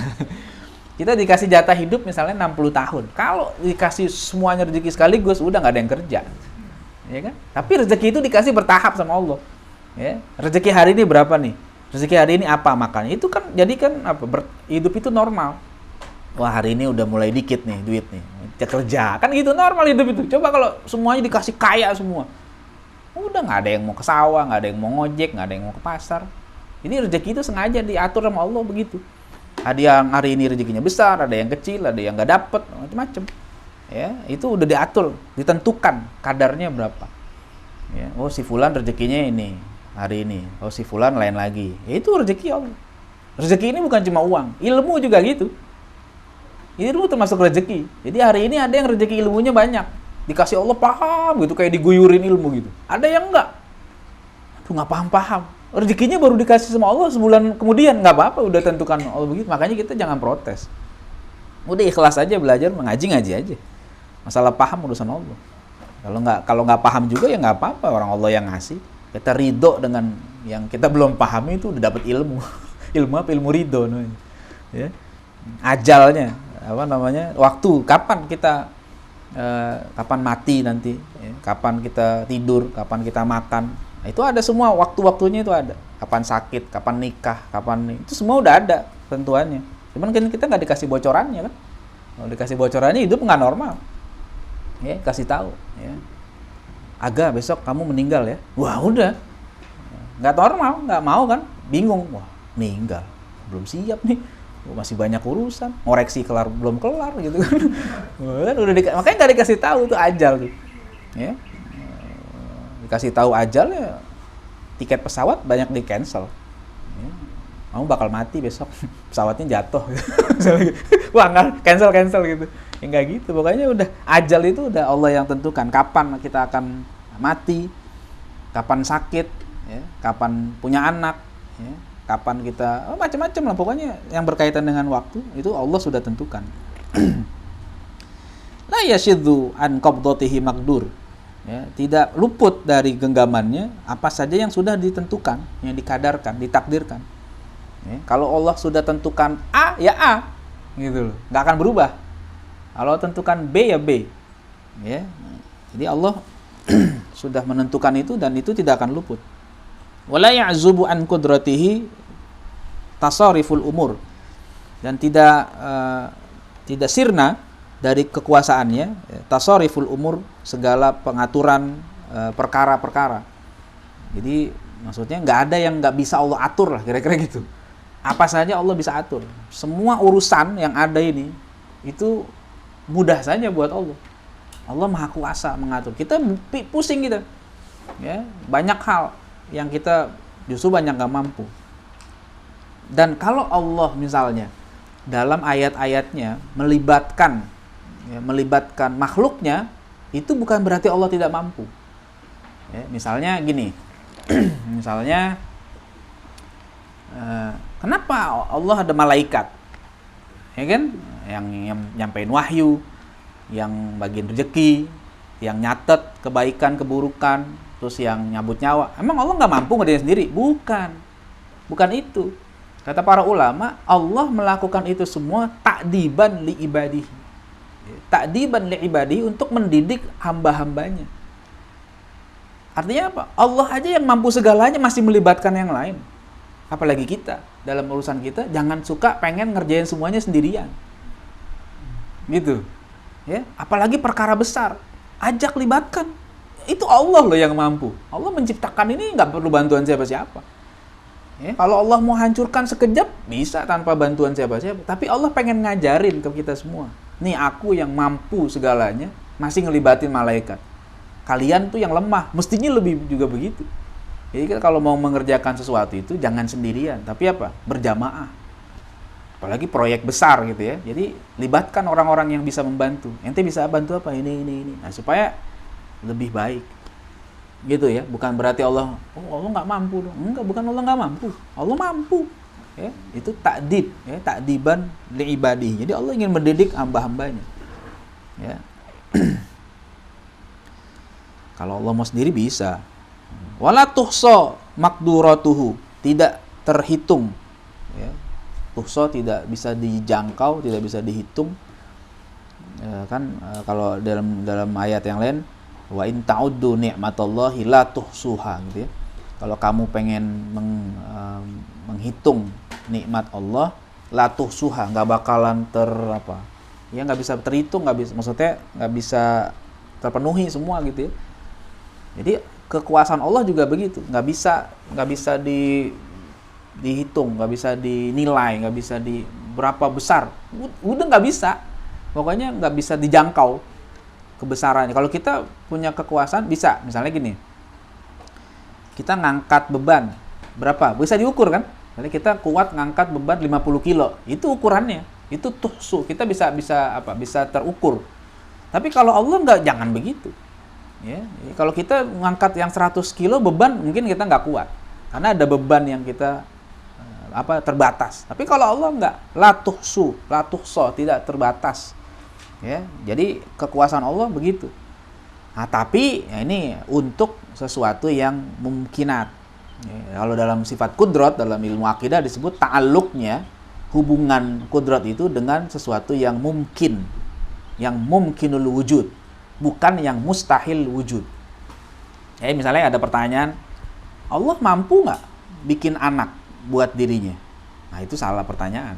Kita dikasih jatah hidup misalnya 60 tahun. Kalau dikasih semuanya rezeki sekaligus, udah nggak ada yang kerja. Ya kan? Tapi rezeki itu dikasih bertahap sama Allah. Ya. Rezeki hari ini berapa nih? Rezeki hari ini apa makannya? Itu kan jadi kan apa? Hidup itu normal. Wah, hari ini udah mulai dikit nih duit nih. Kerja. Kan gitu normal hidup itu. Coba kalau semuanya dikasih kaya semua. Udah nggak ada yang mau ke sawah, nggak ada yang mau ngojek, nggak ada yang mau ke pasar. Ini rezeki itu sengaja diatur sama Allah begitu. Ada yang hari ini rezekinya besar, ada yang kecil, ada yang nggak dapet, macam-macam. Ya, itu udah diatur, ditentukan kadarnya berapa. Ya, oh si fulan rezekinya ini hari ini, oh si fulan lain lagi. Ya, itu rezeki Allah. Rezeki ini bukan cuma uang, ilmu juga gitu. Ilmu termasuk rezeki. Jadi hari ini ada yang rezeki ilmunya banyak. Dikasih Allah paham gitu, kayak diguyurin ilmu gitu. Ada yang enggak. Aduh, nggak paham-paham. Rezekinya baru dikasih sama Allah sebulan kemudian, nggak apa-apa, udah tentukan Allah begitu. Makanya kita jangan protes. Udah ikhlas aja belajar, ngaji aja. Masalah paham urusan Allah. Kalau nggak paham juga ya nggak apa-apa, orang Allah yang ngasih. Kita ridho dengan yang kita belum pahami itu udah dapat ilmu. Ilmu apa? Ilmu ridho namanya. Ya. Ajalnya, apa namanya? Waktu kapan kita kapan mati nanti, ya, kapan kita tidur, kapan kita makan, nah, itu ada semua waktu-waktunya itu ada. Kapan sakit, kapan nikah, kapan itu semua udah ada tentuannya. Cuman kan kita nggak dikasih bocorannya kan. Kalau dikasih bocorannya hidup nggak normal. Ya, kasih tahu. Ya. Aga besok kamu meninggal ya. Wah udah, nggak normal, nggak mau kan, bingung. Wah meninggal, belum siap nih. Masih banyak urusan, ngoreksi belum kelar gitu kan. Makanya nggak dikasih tahu itu ajal tuh. Ya. Dikasih tahu ajal ya, tiket pesawat banyak di cancel. Ya. Kamu bakal mati besok, pesawatnya jatuh. Wah nggak cancel gitu. Ya nggak gitu, pokoknya udah ajal itu udah Allah yang tentukan. Kapan kita akan mati, kapan sakit, ya, kapan punya anak. Ya. Kapan kita, macam-macam lah pokoknya yang berkaitan dengan waktu itu Allah sudah tentukan. La yashiddu an qabdatihi maqdur. Ya, tidak luput dari genggamannya apa saja yang sudah ditentukan, yang dikadarkan, ditakdirkan. Ya, kalau Allah sudah tentukan A ya A, gitu loh, nggak akan berubah. Kalau tentukan B ya B. Ya, jadi Allah sudah menentukan itu dan itu tidak akan luput. Wala ya'zubu an qudratihi tasariful umur, dan tidak sirna dari kekuasaannya tasariful umur, segala pengaturan perkara-perkara. Jadi maksudnya nggak ada yang nggak bisa Allah atur lah, kira-kira gitu. Apa saja Allah bisa atur. Semua urusan yang ada ini itu mudah saja buat Allah. Allah Maha Kuasa mengatur. Kita pusing kita. Ya, banyak hal yang kita justru banyak nggak mampu. Dan kalau Allah misalnya dalam ayat-ayatnya melibatkan makhluknya, itu bukan berarti Allah tidak mampu. Ya, misalnya gini, misalnya kenapa Allah ada malaikat, ya kan, yang nyampein wahyu, yang bagian rezeki, yang nyatet kebaikan keburukan, terus yang nyabut nyawa. Emang Allah nggak mampu ngerjain sendiri? Bukan itu. Kata para ulama, Allah melakukan itu semua ta'diban li ibadihi. Ta'diban li ibadihi, untuk mendidik hamba-hambanya. Artinya apa? Allah aja yang mampu segalanya masih melibatkan yang lain. apalagi kita dalam urusan kita jangan suka pengen ngerjain semuanya sendirian. Gitu. Ya, apalagi perkara besar, ajak libatkan. Itu Allah loh yang mampu. Allah menciptakan ini nggak perlu bantuan siapa-siapa. Ya, kalau Allah mau hancurkan sekejap bisa tanpa bantuan siapa-siapa. Tapi Allah pengen ngajarin ke kita semua. Nih aku yang mampu segalanya masih ngelibatin malaikat. Kalian tuh yang lemah, mestinya lebih juga begitu. Jadi kalau mau mengerjakan sesuatu itu jangan sendirian, tapi apa? Berjamaah. Apalagi proyek besar gitu ya. Jadi libatkan orang-orang yang bisa membantu. Ente bisa bantu apa? Ini. Nah, supaya lebih baik. Gitu ya. Bukan berarti Allah nggak mampu dong. Enggak, bukan Allah nggak mampu. Allah mampu. Ya, itu takdib, ya, takdiban li ibadihi. Jadi Allah ingin mendidik hamba-hambanya. Ya. Kalau Allah mau sendiri bisa. Wala tuhsa makduratuhu, tidak terhitung. Ya. Tuhsa tidak bisa dijangkau, tidak bisa dihitung. Ya, kan kalau dalam ayat yang lain, wa in ta'uddu ni'matallahi la tuhsuha gitu ya. Kalau kamu pengen menghitung nikmat Allah, la tuhsuha, nggak bakalan ya nggak bisa terhitung, maksudnya nggak bisa terpenuhi semua gitu ya. Jadi kekuasaan Allah juga begitu, nggak bisa dihitung, nggak bisa dinilai, nggak bisa berapa besar, udah nggak bisa, pokoknya nggak bisa dijangkau kebesarannya. Kalau kita punya kekuasaan bisa, misalnya gini, kita ngangkat beban berapa, bisa diukur kan? Misalnya kita kuat ngangkat beban 50 kilo, itu ukurannya, itu tuhsu, kita bisa terukur. Tapi kalau Allah nggak, jangan begitu. Ya, kalau kita ngangkat yang 100 kilo beban mungkin kita nggak kuat karena ada beban yang kita terbatas. Tapi kalau Allah nggak, la tuhso, tidak terbatas. Ya, jadi kekuasaan Allah begitu. Nah, tapi ya ini untuk sesuatu yang mungkinat. Ya, kalau dalam sifat kudrat dalam ilmu akidah disebut ta'alluqnya, hubungan kudrat itu dengan sesuatu yang mungkin, yang mumkinul wujud, bukan yang mustahil wujud. Ya, misalnya ada pertanyaan, Allah mampu nggak bikin anak buat dirinya? Nah, itu salah pertanyaan.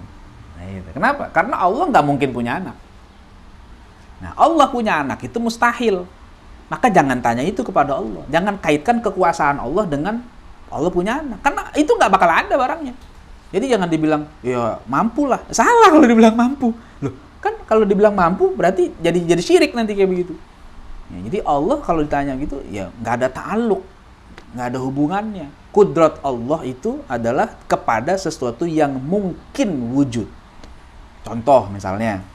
Nah, itu. Kenapa? Karena Allah nggak mungkin punya anak. Nah, Allah punya anak itu mustahil. Maka jangan tanya itu kepada Allah. Jangan kaitkan kekuasaan Allah dengan Allah punya anak. Karena itu nggak bakal ada barangnya. Jadi jangan dibilang, ya mampu lah. Salah kalau dibilang mampu. Loh, kan kalau dibilang mampu berarti jadi syirik nanti kayak begitu. Ya, jadi Allah kalau ditanya gitu, ya nggak ada ta'aluk, nggak ada hubungannya. Kudrat Allah itu adalah kepada sesuatu yang mungkin wujud. Contoh misalnya,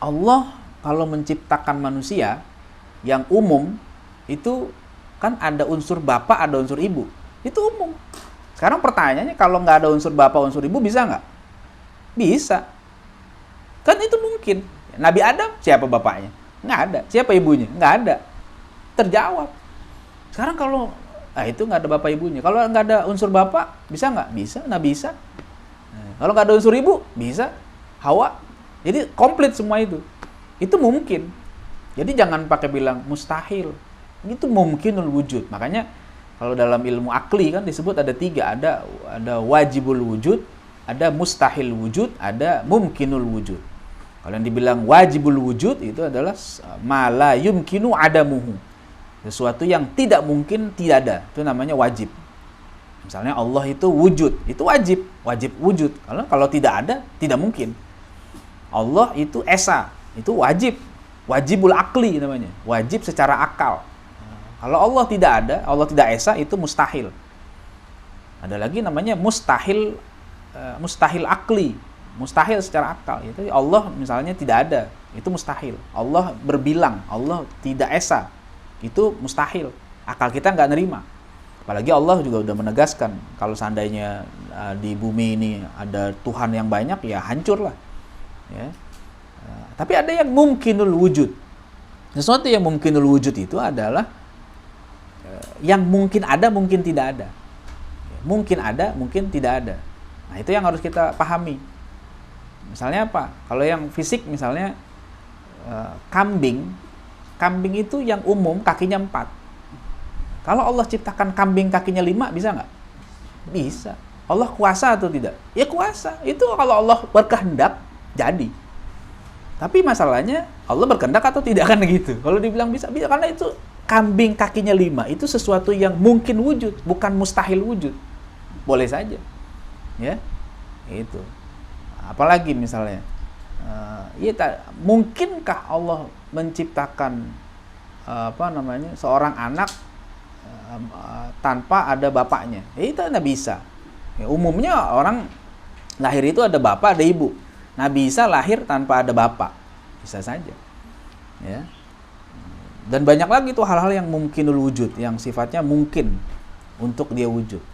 Allah kalau menciptakan manusia yang umum itu kan ada unsur bapak, ada unsur ibu. Itu umum. Sekarang pertanyaannya, kalau nggak ada unsur bapak, unsur ibu, bisa nggak? Bisa. Kan itu mungkin. Nabi Adam, siapa bapaknya? Nggak ada. Siapa ibunya? Nggak ada. Terjawab. Sekarang kalau itu nggak ada bapak ibunya. Kalau nggak ada unsur bapak, bisa nggak? Bisa. Nggak bisa. Kalau nggak ada unsur ibu, bisa. Hawa. Jadi komplit semua itu. Itu mungkin. Jadi jangan pakai bilang mustahil. Itu mungkinul wujud. Makanya kalau dalam ilmu akli kan disebut ada 3. Ada wajibul wujud, ada mustahil wujud, ada mumkinul wujud. Kalau yang dibilang wajibul wujud itu adalah ma la yumkinu adamuhu. Sesuatu yang tidak mungkin tidak ada. Itu namanya wajib. Misalnya Allah itu wujud, itu wajib wujud. Kalau tidak ada, tidak mungkin. Allah itu esa, itu wajibul akli namanya. Wajib secara akal. Kalau Allah tidak ada, Allah tidak esa, itu mustahil. Ada lagi namanya mustahil akli, mustahil secara akal. Itu Allah misalnya tidak ada, itu mustahil. Allah berbilang, Allah tidak esa, itu mustahil. Akal kita nggak nerima. Apalagi Allah juga udah menegaskan, kalau seandainya di bumi ini ada Tuhan yang banyak, ya hancur lah. Ya. Tapi ada yang mumkinul wujud. Sesuatu yang mumkinul wujud itu adalah yang mungkin ada, mungkin tidak ada. Mungkin ada, mungkin tidak ada. Nah, itu yang harus kita pahami. Misalnya apa? Kalau yang fisik misalnya kambing itu yang umum kakinya 4. Kalau Allah ciptakan kambing kakinya 5, bisa nggak? Bisa. Allah kuasa atau tidak? Ya kuasa. Itu kalau Allah berkehendak, jadi. Tapi masalahnya, Allah berkehendak atau tidak, kan gitu. Kalau dibilang bisa, bisa. Karena itu kambing kakinya 5, itu sesuatu yang mungkin wujud, bukan mustahil wujud. Boleh saja. Ya, itu. Apalagi misalnya, mungkinkah Allah menciptakan seorang anak tanpa ada bapaknya? Ya, itu nggak bisa. Ya, umumnya orang lahir itu ada bapak, ada ibu. Nabi Isa lahir tanpa ada bapak, bisa saja. Ya. Dan banyak lagi tuh hal-hal yang mungkinul wujud, yang sifatnya mungkin untuk dia wujud.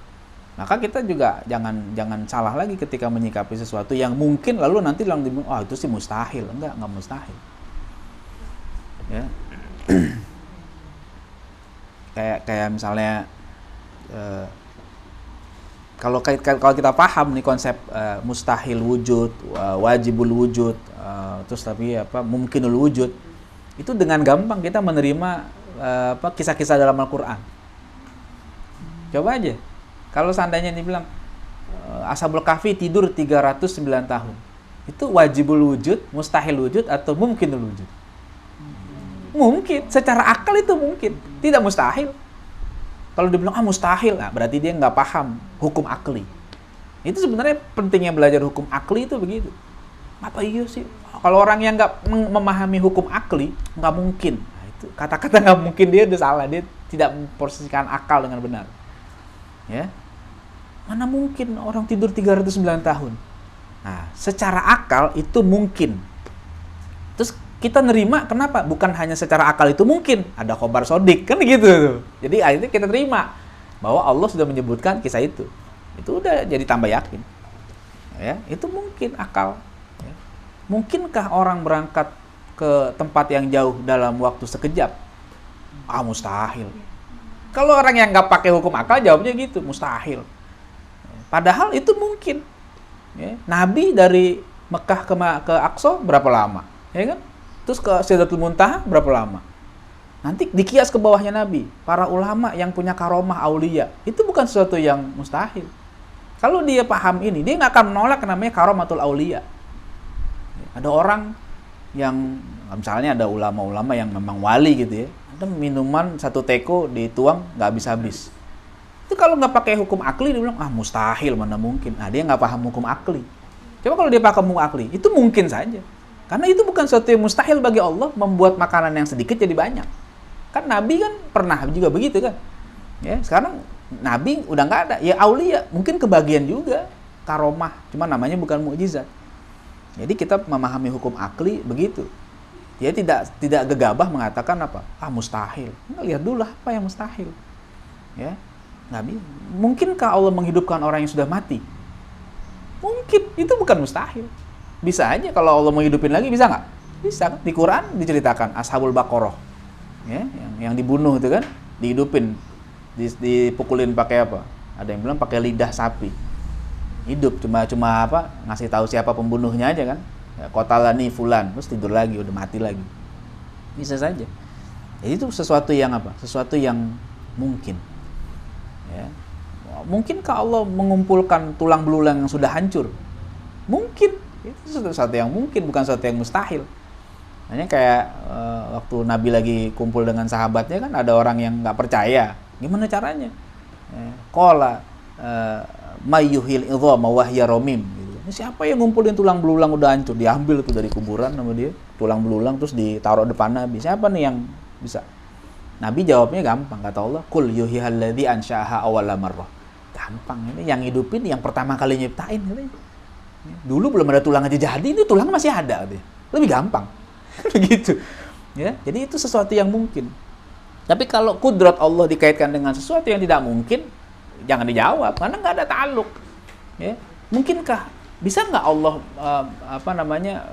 Maka kita juga jangan salah lagi ketika menyikapi sesuatu yang mungkin lalu nanti langsung dibilang, itu sih mustahil. Enggak mustahil. Ya. kayak misalnya kalau kita paham nih konsep mustahil wujud, wajibul wujud, terus tapi mungkinul wujud, itu dengan gampang kita menerima kisah-kisah dalam Al-Qur'an. Coba aja. Kalau seandainya dibilang Ashabul Kahfi tidur 309 tahun. Itu wajibul wujud, mustahil wujud, atau mungkinul wujud? Mungkin, secara akal itu mungkin, tidak mustahil. Kalau dibilang mustahil, berarti dia nggak paham hukum akli. Itu sebenarnya pentingnya belajar hukum akli itu begitu. Apa iya sih? Kalau orang yang nggak memahami hukum akli, nggak mungkin. Nah, itu kata-kata nggak mungkin dia udah salah, dia tidak memposisikan akal dengan benar. Ya, mana mungkin orang tidur 309 tahun? Nah, secara akal itu mungkin. Terus kita nerima, kenapa? Bukan hanya secara akal itu mungkin, ada khobar sodik, kan gitu. Jadi akhirnya kita terima bahwa Allah sudah menyebutkan kisah itu. Itu udah jadi tambah yakin. Ya, itu mungkin akal. Ya. Mungkinkah orang berangkat ke tempat yang jauh dalam waktu sekejap? Mustahil. Kalau orang yang nggak pakai hukum akal jawabnya gitu, mustahil. Padahal itu mungkin. Ya. Nabi dari Mekah ke Aqsa berapa lama? Ya kan? Terus ke Sidratul Muntaha berapa lama? Nanti dikias ke bawahnya Nabi. Para ulama yang punya karomah aulia, itu bukan sesuatu yang mustahil. Kalau dia paham ini, dia nggak akan menolak namanya karomatul aulia. Ada orang yang, misalnya ada ulama-ulama yang memang wali gitu ya, ada minuman 1 teko dituang nggak habis-habis. Itu kalau nggak pakai hukum akli, dia bilang, mustahil, mana mungkin. Nah, dia nggak paham hukum akli. Coba kalau dia pakai hukum akli, itu mungkin saja. Karena itu bukan sesuatu yang mustahil bagi Allah membuat makanan yang sedikit jadi banyak. Kan Nabi kan pernah juga begitu kan. Ya, sekarang Nabi udah nggak ada. Ya aulia, mungkin kebagian juga. Karomah, cuma namanya bukan mukjizat. Jadi kita memahami hukum akli begitu. Dia tidak gegabah mengatakan apa? Mustahil. Lihat dulu apa yang mustahil. Ya, Nabi, mungkinkah Allah menghidupkan orang yang sudah mati? Mungkin, itu bukan mustahil. Bisa aja kalau Allah mau hidupin lagi, bisa nggak? Bisa. Di Quran diceritakan Ashabul Baqarah, ya, yang dibunuh itu kan, dihidupin, dipukulin pakai apa? Ada yang bilang pakai lidah sapi. Hidup cuma ngasih tahu siapa pembunuhnya aja kan. Ya, qatalani fulan, terus tidur lagi, udah mati lagi. Bisa saja. Jadi itu sesuatu yang apa? Sesuatu yang mungkin. Ya. Mungkinkah Allah mengumpulkan tulang belulang yang sudah hancur? Mungkin. Itu sesuatu yang mungkin, bukan sesuatu yang mustahil. Hanya kayak waktu Nabi lagi kumpul dengan sahabatnya kan, ada orang yang nggak percaya. Gimana caranya? Qala mayyuhil idhama wa hiya ramim. Siapa yang ngumpulin tulang belulang udah hancur? Diambil tuh dari kuburan sama dia, tulang belulang, terus ditaruh depan Nabi. Siapa nih yang bisa? Nabi jawabnya gampang, kata Allah, qul yuhyihal ladzi ansha'aha awwala marrah. Gampang, ini yang hidupin yang pertama kali nyiptain katanya. Dulu belum ada tulang aja jadi, ini tulang masih ada katanya. Lebih gampang. Begitu. Ya, jadi itu sesuatu yang mungkin. Tapi kalau kudrat Allah dikaitkan dengan sesuatu yang tidak mungkin, jangan dijawab karena nggak ada ta'alluq. Ya, mungkinkah bisa nggak Allah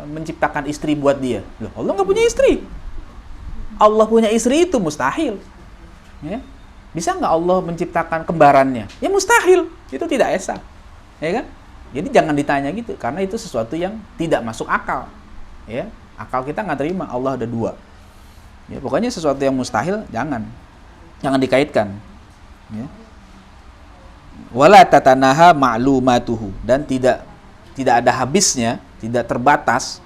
menciptakan istri buat dia? Loh, Allah nggak punya istri. Allah punya istri itu mustahil. Ya. Bisa nggak Allah menciptakan kembarannya? Ya mustahil. Itu tidak esa. Ya kan? Jadi jangan ditanya gitu, karena itu sesuatu yang tidak masuk akal. Ya, akal kita nggak terima Allah ada 2. Ya, pokoknya sesuatu yang mustahil jangan. Jangan dikaitkan. Ya. Wala tatanaha ma'lumatuhu, dan tidak ada habisnya, tidak terbatas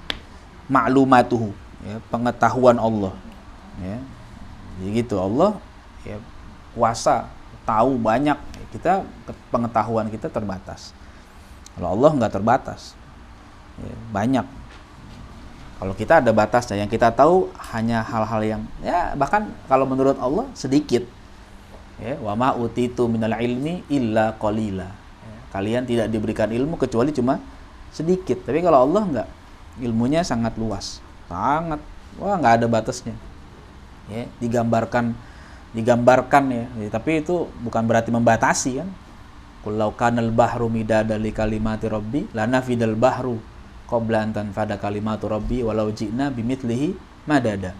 ma'lumatuhu, ya, pengetahuan Allah. Ya. Jadi gitu, Allah ya, kuasa, tahu banyak. Kita pengetahuan kita terbatas. Kalau Allah nggak terbatas, ya, banyak. Kalau kita ada batasnya, yang kita tahu hanya hal-hal yang ya bahkan kalau menurut Allah sedikit. Ya, wa ma utitu minal ilmi illa qalila. Ya, kalian tidak diberikan ilmu kecuali cuma sedikit. Tapi kalau Allah enggak, ilmunya sangat luas, sangat, wah nggak ada batasnya. Ya, digambarkan ya. Tapi itu bukan berarti membatasi kan. Qul law kanal bahru midada li kalimati rabbi lanafidal bahru qabla an tanfada kalimatu rabbi walau ji'na bimithlihi madada.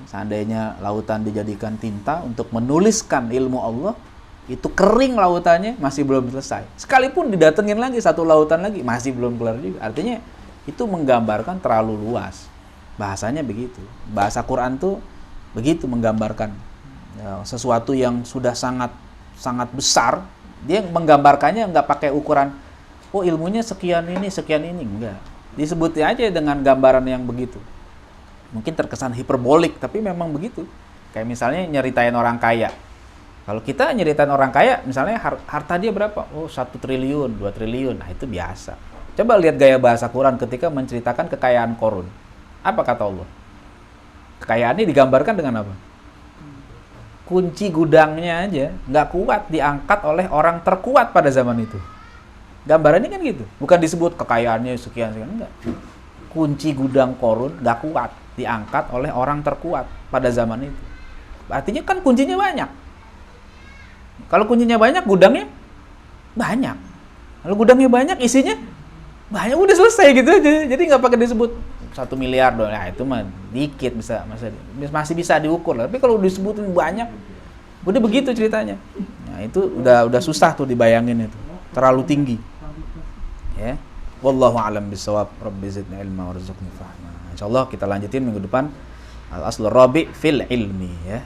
Seandainya lautan dijadikan tinta untuk menuliskan ilmu Allah, itu kering lautannya masih belum selesai. Sekalipun didatengin lagi satu lautan lagi masih belum kelar juga. Artinya itu menggambarkan terlalu luas. Bahasanya begitu. Bahasa Quran tuh begitu menggambarkan ya, sesuatu yang sudah sangat besar. Dia menggambarkannya nggak pakai ukuran oh ilmunya sekian ini enggak. Disebutnya aja dengan gambaran yang begitu. Mungkin terkesan hiperbolik, tapi memang begitu. Kayak misalnya nyeritain orang kaya. Kalau kita nyeritain orang kaya, misalnya harta dia berapa? Oh 1 triliun, 2 triliun. Nah itu biasa. Coba lihat gaya bahasa Quran ketika menceritakan kekayaan Qarun. Apa kata Allah? Kekayaannya digambarkan dengan apa? Kunci gudangnya aja nggak kuat diangkat oleh orang terkuat pada zaman itu. Gambarannya kan gitu. Bukan disebut kekayaannya sekian, enggak. Kunci gudang Qarun nggak kuat diangkat oleh orang terkuat pada zaman itu. Artinya kan kuncinya banyak. Kalau kuncinya banyak, gudangnya banyak. Kalau gudangnya banyak, isinya banyak, udah selesai gitu aja. Jadi nggak pakai disebut 1 miliar doang. Nah, itu mah dikit masih bisa diukur. Tapi kalau disebutin banyak, udah begitu ceritanya. Nah, itu udah susah tuh dibayangin itu. Terlalu tinggi. Ya. Wallahu a'lam bishawab. Rabbi zidni ilma warzuqni fahma. Insyaallah kita lanjutin minggu depan al-aslur rabi' fil ilmi ya.